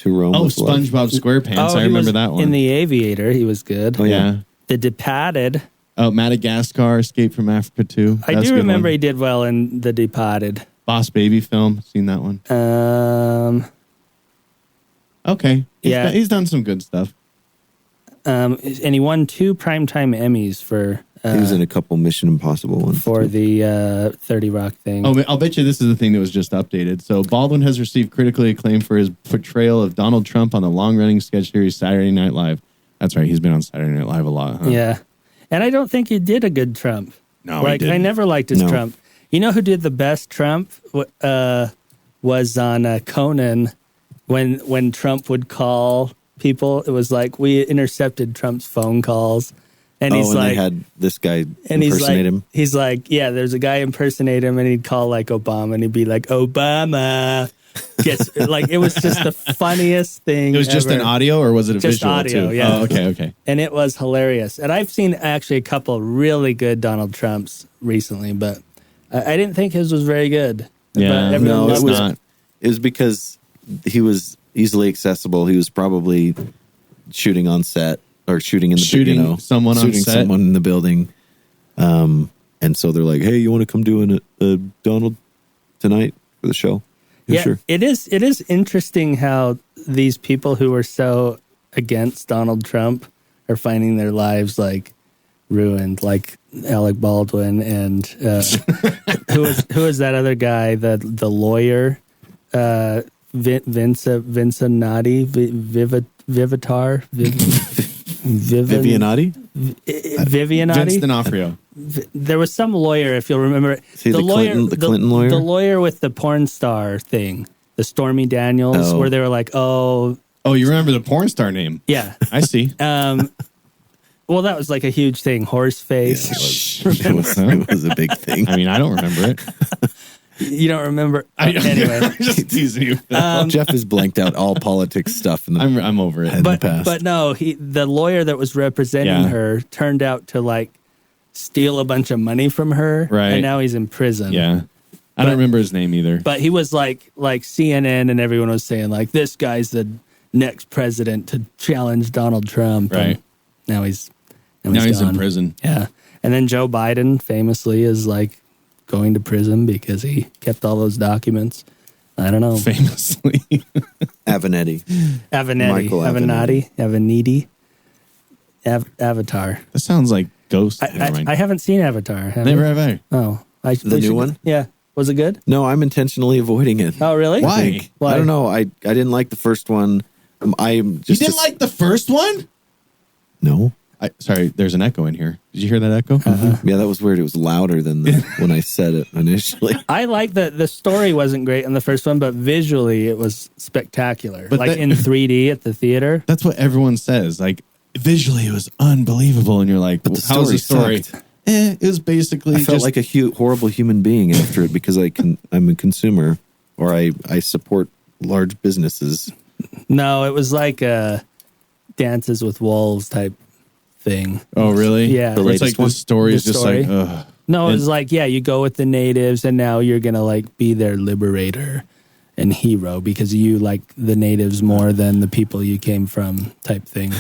Rome. SpongeBob SquarePants. I remember that one. In The Aviator, he was good. Oh yeah. The Departed. Oh, Madagascar, Escape from Africa 2. I do remember he did well in The Departed. Boss Baby film. Seen that one? Okay. Okay. He's done some good stuff. And he won 2 Primetime Emmys for he was in a couple Mission Impossible ones. for the 30 Rock thing. Oh, I'll bet you this is the thing that was just updated. So Baldwin has received critically acclaim for his portrayal of Donald Trump on the long-running sketch series Saturday Night Live. That's right. He's been on Saturday Night Live a lot, huh? Yeah. And I don't think he did a good Trump. No, he like didn't. I never liked his No. Trump. You know who did the best Trump? Was on Conan when Trump would call people. It was like we intercepted Trump's phone calls, and he's and like, they had this guy and impersonate him. he's like, yeah, there's a guy impersonate him, and he'd call like Obama, and he'd be like, Obama. Gets like it was just the funniest thing. It was just ever. an audio, or was it a Just visual audio, too? yeah. Oh, okay. And it was hilarious. And I've seen actually a couple really good Donald Trumps recently, but I didn't think his was very good. Yeah, But everyone No, it's loved was not. it was because he was easily accessible. He was probably shooting on set or shooting in the Shooting someone on shooting set. someone in the building. And so they're like, "Hey, you want to come do a Donald tonight for the show?" Yeah, Sure. it is interesting how these people who are so against Donald Trump are finding their lives like ruined, like Alec Baldwin and who is that other guy, the lawyer, Vincentati, Vivitar, Vivianati? Vivianati. Vince D'Onofrio. There was some lawyer, if you'll remember. he the Clinton lawyer? The lawyer with the porn star thing, the Stormy Daniels, Oh. where they were like, oh, Oh, you remember the porn star name? yeah. I see. Well, that was like a huge thing. Horseface. It was a big thing. I mean, I don't remember it. You don't remember? Anyway. I'm just teasing you. Jeff has blanked out all politics stuff in the, I'm over it. in the past. But no, the lawyer that was representing Yeah. her turned out to like steal a bunch of money from her. Right. And now he's in prison. Yeah. I don't remember his name either. But he was like CNN and everyone was saying like, this guy's the next president to challenge Donald Trump. Right. And now he's He's gone. in prison. Yeah. And then Joe Biden famously is like going to prison because he kept all those documents. I don't know. Famously. Avenatti. Michael Avenatti. Avatar. That sounds like Ghost. I haven't seen Avatar. Have Never you? have I. Oh. The new one? Yeah. Was it good? No, I'm intentionally avoiding it. Oh, really? Why? I think. Why? I don't know. I didn't like the first one. I'm You just didn't like the first one? no. Sorry, there's an echo in here. Did you hear that echo? Yeah, that was weird. It was louder than when I said it initially. I like the story wasn't great in the first one, but visually it was spectacular. But like that- in 3D at the theater. That's what everyone says. Like, visually, it was unbelievable. And you're like, But the how's the story? sucked. It was basically I felt just like a horrible human being after it because I'm a consumer or I support large businesses. No, it was like a Dances with Wolves type thing. oh, really? Yeah. The Where it's like latest one? the story is The just story? like, ugh. No, it And- was like, yeah, you go with the natives and now you're going to like be their liberator and hero because you like the natives more than the people you came from type thing.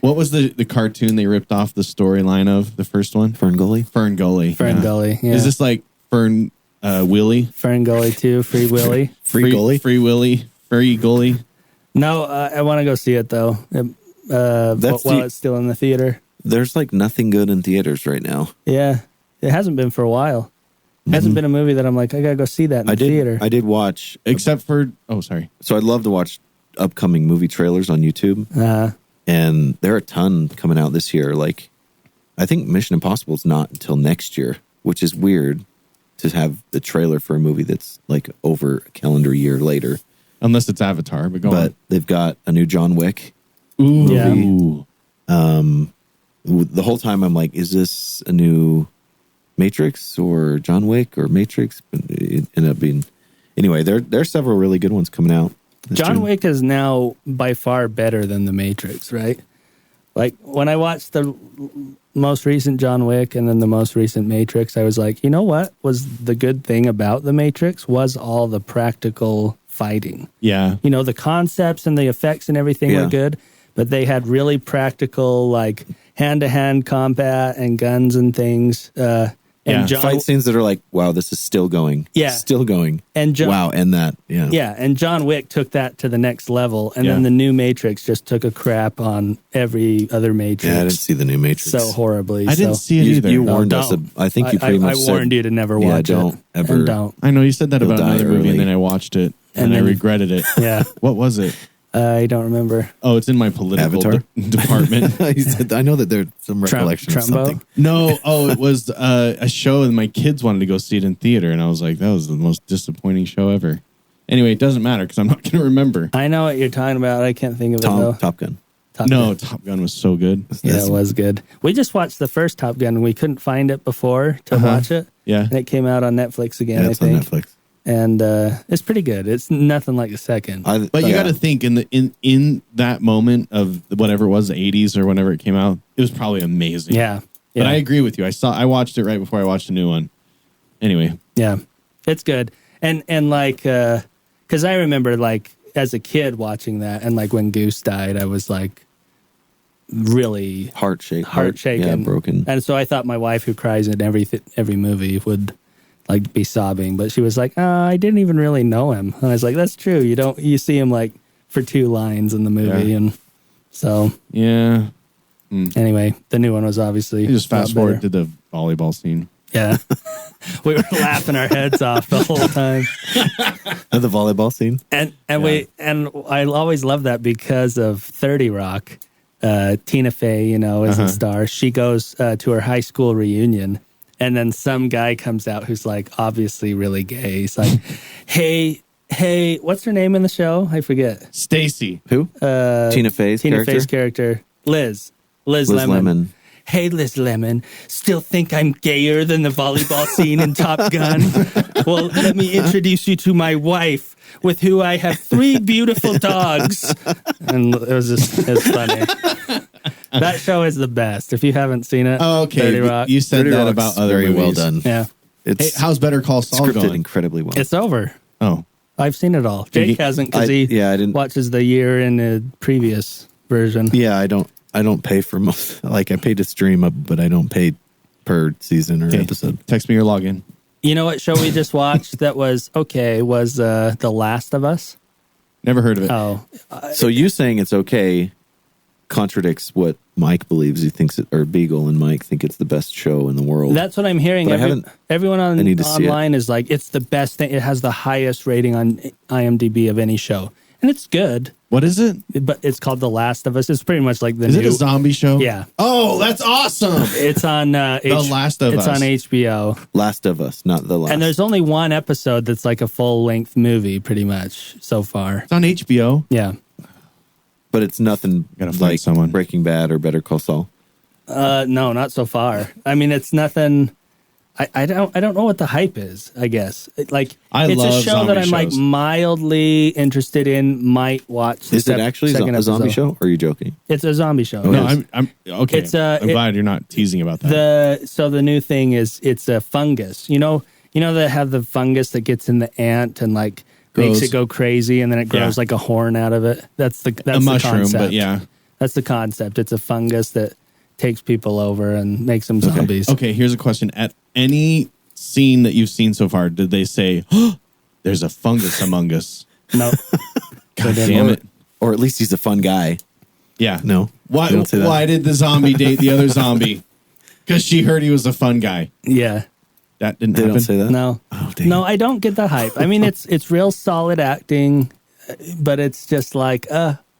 What was the cartoon they ripped off the storyline of, the first one? Fern Gully? Fern Gully. Fern Gully, yeah. Is this like Fern Willy? Fern Gully too, Free Willy. Free Gully? Free Willy? Furry Gully? No, I want to go see it though. While it's still in the theater. There's like nothing good in theaters right now. Yeah, it hasn't been for a while. Hasn't been a movie that I'm like, I gotta go see that in the theater. I did watch, Except for, oh, sorry. so I'd love to watch upcoming movie trailers on YouTube. And there are a ton coming out this year. Like, I think Mission Impossible is not until next year, which is weird to have the trailer for a movie that's like over a calendar year later. Unless it's Avatar, but go But on. they've got a new John Wick. Ooh. Yeah. Ooh. The whole time I'm like, is this a new Matrix or John Wick or Matrix? But it ended up being, anyway, there's several really good ones coming out. this John June. Wick is now by far better than The Matrix, right? Like when I watched the most recent John Wick and then the most recent Matrix, I was like, you know what was the good thing about The Matrix was all the practical fighting. Yeah. You know, the concepts and the effects and everything Yeah. were good, but they had really practical, like hand-to-hand combat and guns and things. And Yeah. Fight scenes that are like, wow, this is still going. Yeah. Still going. And wow, and that. Yeah. Yeah, and John Wick took that to the next level, and then the new Matrix just took a crap on every other Matrix. Yeah, I didn't see the new Matrix. So horribly. I didn't see it either. You warned us. don't. I think you pretty much I said, warned you to never watch don't it. ever. And don't. I know you said that You'll about die another movie, early. and then I watched it, and I then- regretted it. Yeah. What was it? I don't remember. Oh, it's in my political Avatar? department. He said, I know that there's some recollection of Trumbo? something. No, it was a show, and my kids wanted to go see it in theater, and I was like, that was the most disappointing show ever. Anyway, it doesn't matter because I'm not going to remember. I know what you're talking about. I can't think of it though. Top Gun. Top No, Gun. Top Gun was so good. Yeah, it was good. We just watched the first Top Gun, and we couldn't find it before to watch it. Yeah. And it came out on Netflix again, Yeah, I it's on think. Netflix. And it's pretty good. It's nothing like the second. But you got to think in that moment of whatever it was, the 80s or whenever it came out, it was probably amazing. Yeah. But I agree with you. I watched it right before I watched the new one. Anyway, Yeah, it's good. And like, because I remember like as a kid watching that, and like when Goose died, I was like really Heart shaken. shaken, broken. And so I thought my wife, who cries in every movie, would like be sobbing, but she was like, I didn't even really know him. And I was like, that's true. You see him like for 2 lines in the movie, and so yeah. anyway, the new one was obviously You just a lot fast forward better. to the volleyball scene. Yeah. We were laughing our heads off the whole time. The volleyball scene. And I always love that because of 30 Rock. Tina Fey, is a star. She goes to her high school reunion, and then some guy comes out who's like obviously really gay. He's like, hey, what's her name in the show? I forget. Stacy. Who? Tina Fey's character? Fey's character. Liz Lemon. Hey, Liz Lemon, still think I'm gayer than the volleyball scene in Top Gun? Well, let me introduce you to my wife, with who I have 3 beautiful dogs. And it was funny. That show is the best. If you haven't seen it, Oh, okay. 30 Rock. You said 30 that Rock's about other very well movies. done. Yeah, Hey, It's how's Better Call Saul scripted going? incredibly well. it's over. Oh, I've seen it all. Jake hasn't because I didn't watches the year in the previous version. Yeah, I don't pay for most. Like I pay to stream up, but I don't pay per season or okay. episode. Text me your login. You know what show we just watched that was okay was The Last of Us. Never heard of it. Oh, So you saying it's okay contradicts what Mike believes. He thinks it, or Beagle and Mike think it's the best show in the world. that's what I'm hearing. But I haven't- Everyone I need to see it. online is like, it's the best thing. It has the highest rating on IMDb of any show. And it's good, What is it? but it's called The Last of Us. It's pretty much like the Is new. it a zombie show? Yeah. Oh, that's awesome. It's on The Last of It's Us. on HBO. Last of Us, not the last. And there's only one episode that's like a full-length movie pretty much so far. It's on HBO. Yeah. but it's nothing Gotta find like someone. Breaking Bad or Better Call Saul. No, not so far. I mean, it's nothing. I don't know what the hype is. I guess it's I a love show that zombie I'm like shows. mildly interested in. Might watch. The Is it actually second a zombie episode. show? Or are you joking? It's a zombie show. No, yes. I'm okay. It's, I'm glad you're not teasing about that. The new thing is it's a fungus. You know they have the fungus that gets in the ant and like makes Grows. it go crazy, and then it grows Yeah. like a horn out of it. That's a the mushroom, concept. but yeah. That's the concept. It's a fungus that takes people over and makes them zombies. Okay, here's a question. At any scene that you've seen so far, did they say, oh, there's a fungus among us? No. God damn it. Or at least he's a fun guy. Yeah. No. Why, They don't say that. why did the zombie date the other zombie? Because she heard he was a fun guy. Yeah. That didn't They happen. don't say that? No. Oh, dang No, it. I don't get the hype. I mean, it's real solid acting, but it's just like,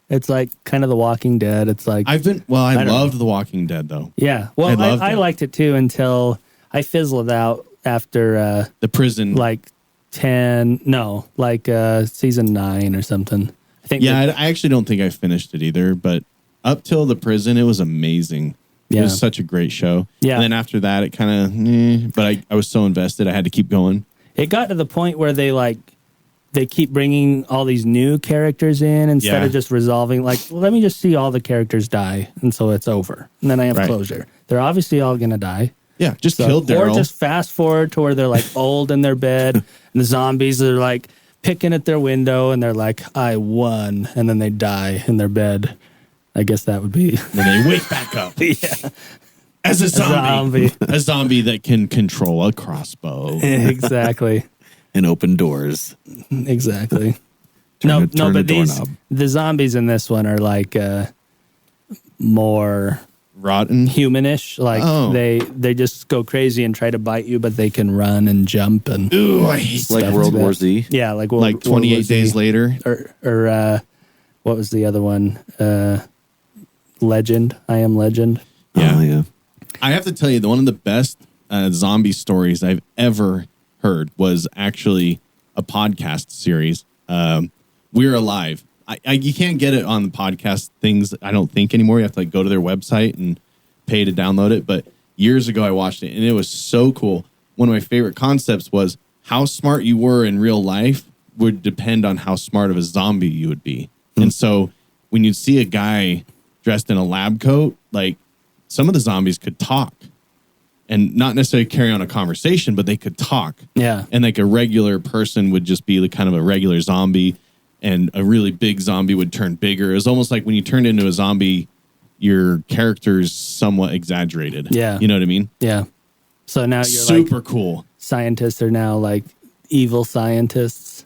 it's like kind of The Walking Dead. It's like, I don't loved The Walking Dead, though. yeah. Well, loved I it. liked it too until I fizzled out after The prison. season 9 or something. I think. Yeah, I actually don't think I finished it either, but up till the prison, it was amazing. It Yeah. was such a great show. Yeah. And then after that, it kind of, but I was so invested, I had to keep going. It got to the point where they keep bringing all these new characters in instead Yeah. of just resolving. Like, let me just see all the characters die, and so it's over, and then I have Right. closure. They're obviously all gonna die. Yeah, just So- killed or Daryl. just fast forward to where they're like old in their bed, and the zombies are like picking at their window, and they're like, "I won," and then they die in their bed. I guess that would be Then they wake back up. yeah. As a zombie. A zombie that can control a crossbow. Exactly. And open doors. Exactly. Turn but a these doorknob. the zombies in this one are like more Rotten. humanish. Like they just go crazy and try to bite you, but they can run and jump and Ooh, I hate Like stuff World like War that. Z. Yeah, like like 28 days later. or what was the other one? Legend. I Am Legend. Yeah. Oh, yeah. I have to tell you, one of the best zombie stories I've ever heard was actually a podcast series. We're Alive. You can't get it on the podcast things, I don't think, anymore. You have to like go to their website and pay to download it. But years ago, I watched it, and it was so cool. One of my favorite concepts was how smart you were in real life would depend on how smart of a zombie you would be. And so when you'd see a guy dressed in a lab coat, like some of the zombies could talk and not necessarily carry on a conversation, but they could talk. Yeah. And like a regular person would just be the kind of a regular zombie, and a really big zombie would turn bigger. It was almost like when you turned into a zombie, your character's somewhat exaggerated. Yeah. You know what I mean? Yeah. So now you're Super like cool. scientists are now like evil scientists.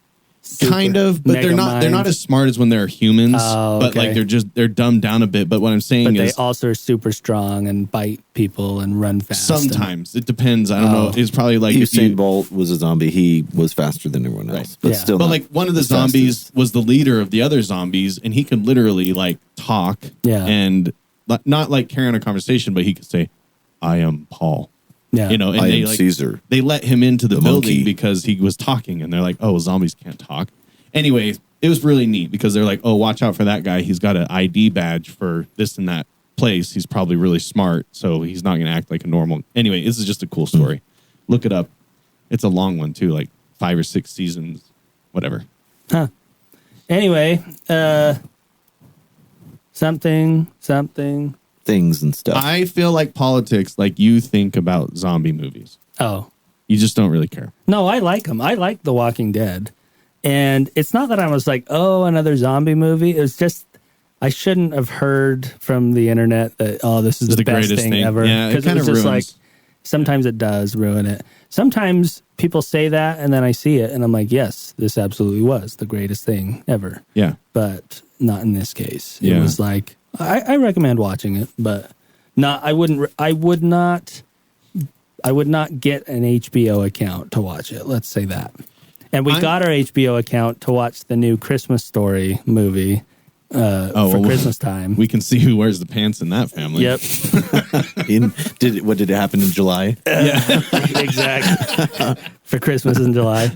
Kind of, but they're not as smart as when they're humans. Oh, But like okay. they're dumbed down a bit. But what I'm saying But they is also are super strong and bite people and run fast. sometimes it depends. I don't know. It's probably like if Usain you, Bolt was a zombie. He was faster than everyone else, Right. but Yeah. still. but not like one of the as fast zombies as- was the leader of the other zombies, and he could literally like talk. Yeah. And not like carry on a conversation, but he could say, "I am Paul." Yeah. You know, and I they am like Caesar. they let him into the building monkey. because he was talking, and they're like, "Oh, zombies can't talk." Anyway, it was really neat because they're like, "Oh, watch out for that guy. He's got an ID badge for this and that place. He's probably really smart, so he's not going to act like a normal." Anyway, this is just a cool story. Look it up. It's a long one too, like 5 or 6 seasons, whatever. Anyway, something. things and stuff. I feel like politics, like you think about zombie movies. Oh, You just don't really care. no, I like them. I like The Walking Dead. And it's not that I was like, oh, another zombie movie. It was just, I shouldn't have heard from the internet that, oh, this is It's the the best greatest thing thing. ever. Yeah, it Because kind was of just ruins. like, sometimes it does ruin it. Sometimes people say that and then I see it and I'm like, yes, this absolutely was the greatest thing ever. Yeah. But not in this case. It Yeah. was like, I recommend watching it, but not, I would not get an HBO account to watch it. Let's say that. And we got our HBO account to watch the new Christmas Story movie for Christmas time. We can see who wears the pants in that family. Yep, What did it happen in July? exactly. For Christmas in July.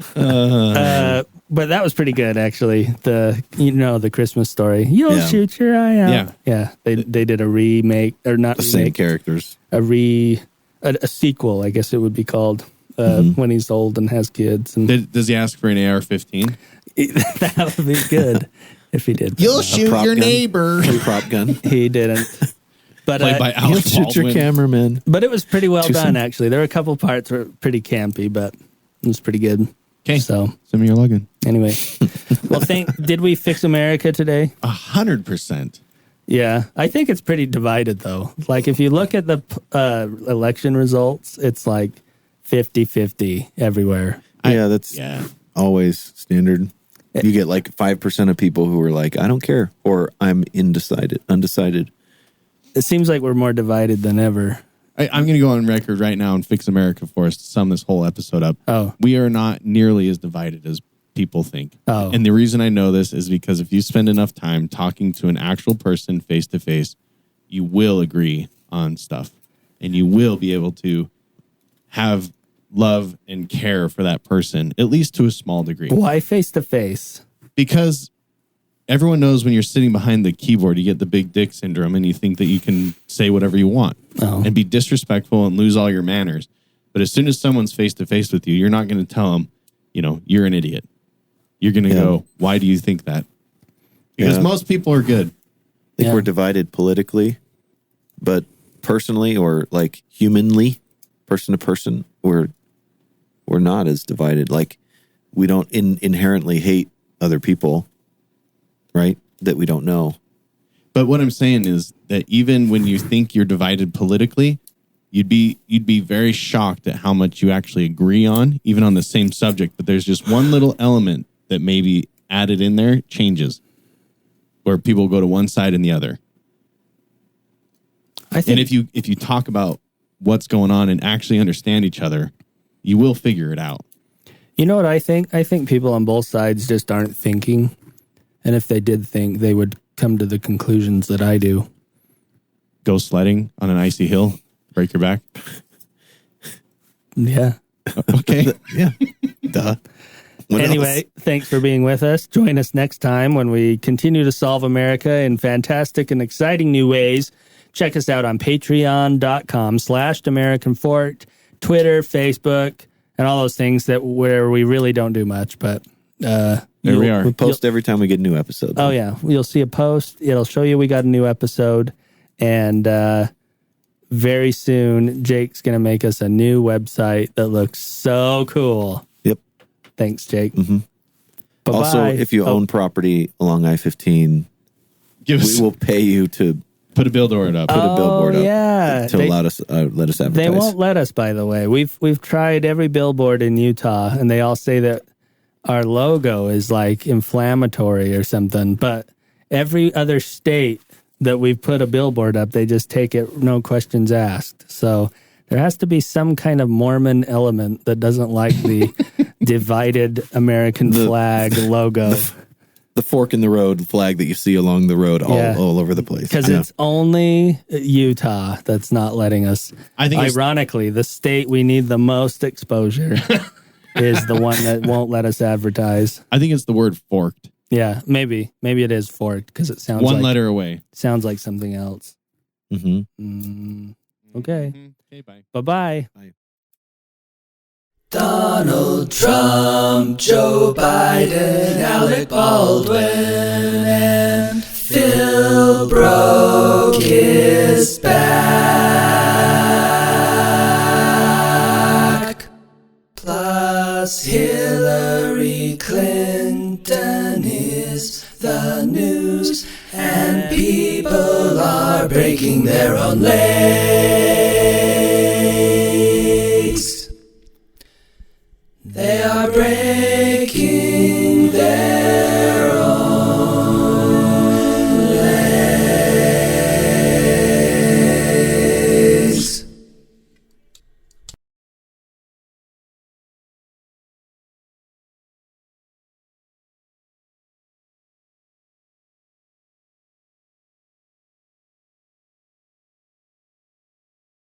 But that was pretty good, actually. The Christmas Story. You'll Yeah. shoot your eye out. Yeah. They did a remake, or not The same remake, characters. a sequel, I guess it would be called, when he's old and has kids. And Does he ask for an AR-15? that would be good if he did. You'll No, shoot prop your gun. neighbor. A prop gun. he didn't. But Played by You'll Alec shoot your Baldwin. cameraman. but it was pretty well Too done, soon. actually. There were a couple parts were pretty campy, but it was pretty good. Okay. So Send me your login. anyway, well, did we fix America today? 100%. Yeah, I think it's pretty divided, though. Like, if you look at the election results, it's like 50-50 everywhere. Yeah, that's Yeah. always standard. You get like 5% of people who are like, I don't care, or I'm undecided. It seems like we're more divided than ever. I'm going to go on record right now and fix America for us to sum this whole episode up. Oh. We are not nearly as divided as people think. Oh. And the reason I know this is because if you spend enough time talking to an actual person face to face, you will agree on stuff and you will be able to have love and care for that person, at least to a small degree. Why face to face? Because everyone knows when you're sitting behind the keyboard, you get the big dick syndrome and you think that you can say whatever you want and be disrespectful and lose all your manners. But as soon as someone's face to face with you, you're not going to tell them, you're an idiot. You're going to go, why do you think that? Because most people are good. I think we're divided politically, but personally or like humanly, person to person, we're not as divided. Like we don't inherently hate other people, right? That we don't know. But what I'm saying is that even when you think you're divided politically, you'd be very shocked at how much you actually agree on, even on the same subject. But there's just one little element that maybe added in there changes, where people go to one side and the other. I think, and if you talk about what's going on and actually understand each other, you will figure it out. You know what I think? I think people on both sides just aren't thinking. And if they did think, they would come to the conclusions that I do. Go sledding on an icy hill, break your back. Yeah. Okay. Yeah. Duh. Anyway, thanks for being with us. Join us next time when we continue to solve America in fantastic and exciting new ways. Check us out on patreon.com/AmericanFort, Twitter, Facebook, and all those things where we really don't do much. But there we are. We post every time we get a new episode. Oh, yeah. You'll see a post. It'll show you we got a new episode. And very soon, Jake's going to make us a new website that looks so cool. Yep. Thanks, Jake. Mm-hmm. Also, if you own property along I-15, we will pay you to put a billboard up. To let us advertise. They won't let us, by the way. We've tried every billboard in Utah, and they all say that our logo is like inflammatory or something. But every other state that we've put a billboard up, they just take it, no questions asked. So there has to be some kind of Mormon element that doesn't like the divided American flag logo. The fork in the road flag that you see along the road all over the place. Because it's only Utah that's not letting us. I think ironically, the state we need the most exposure is the one that won't let us advertise. I think it's the word forked. Yeah, maybe it is forked because it sounds one letter away. Sounds like something else. Mm-hmm. Okay. Okay. Bye. Bye. Donald Trump, Joe Biden, Alec Baldwin, and Phil broke his back. Plus Hillary Clinton is the news, and people are breaking their own legs. They are breaking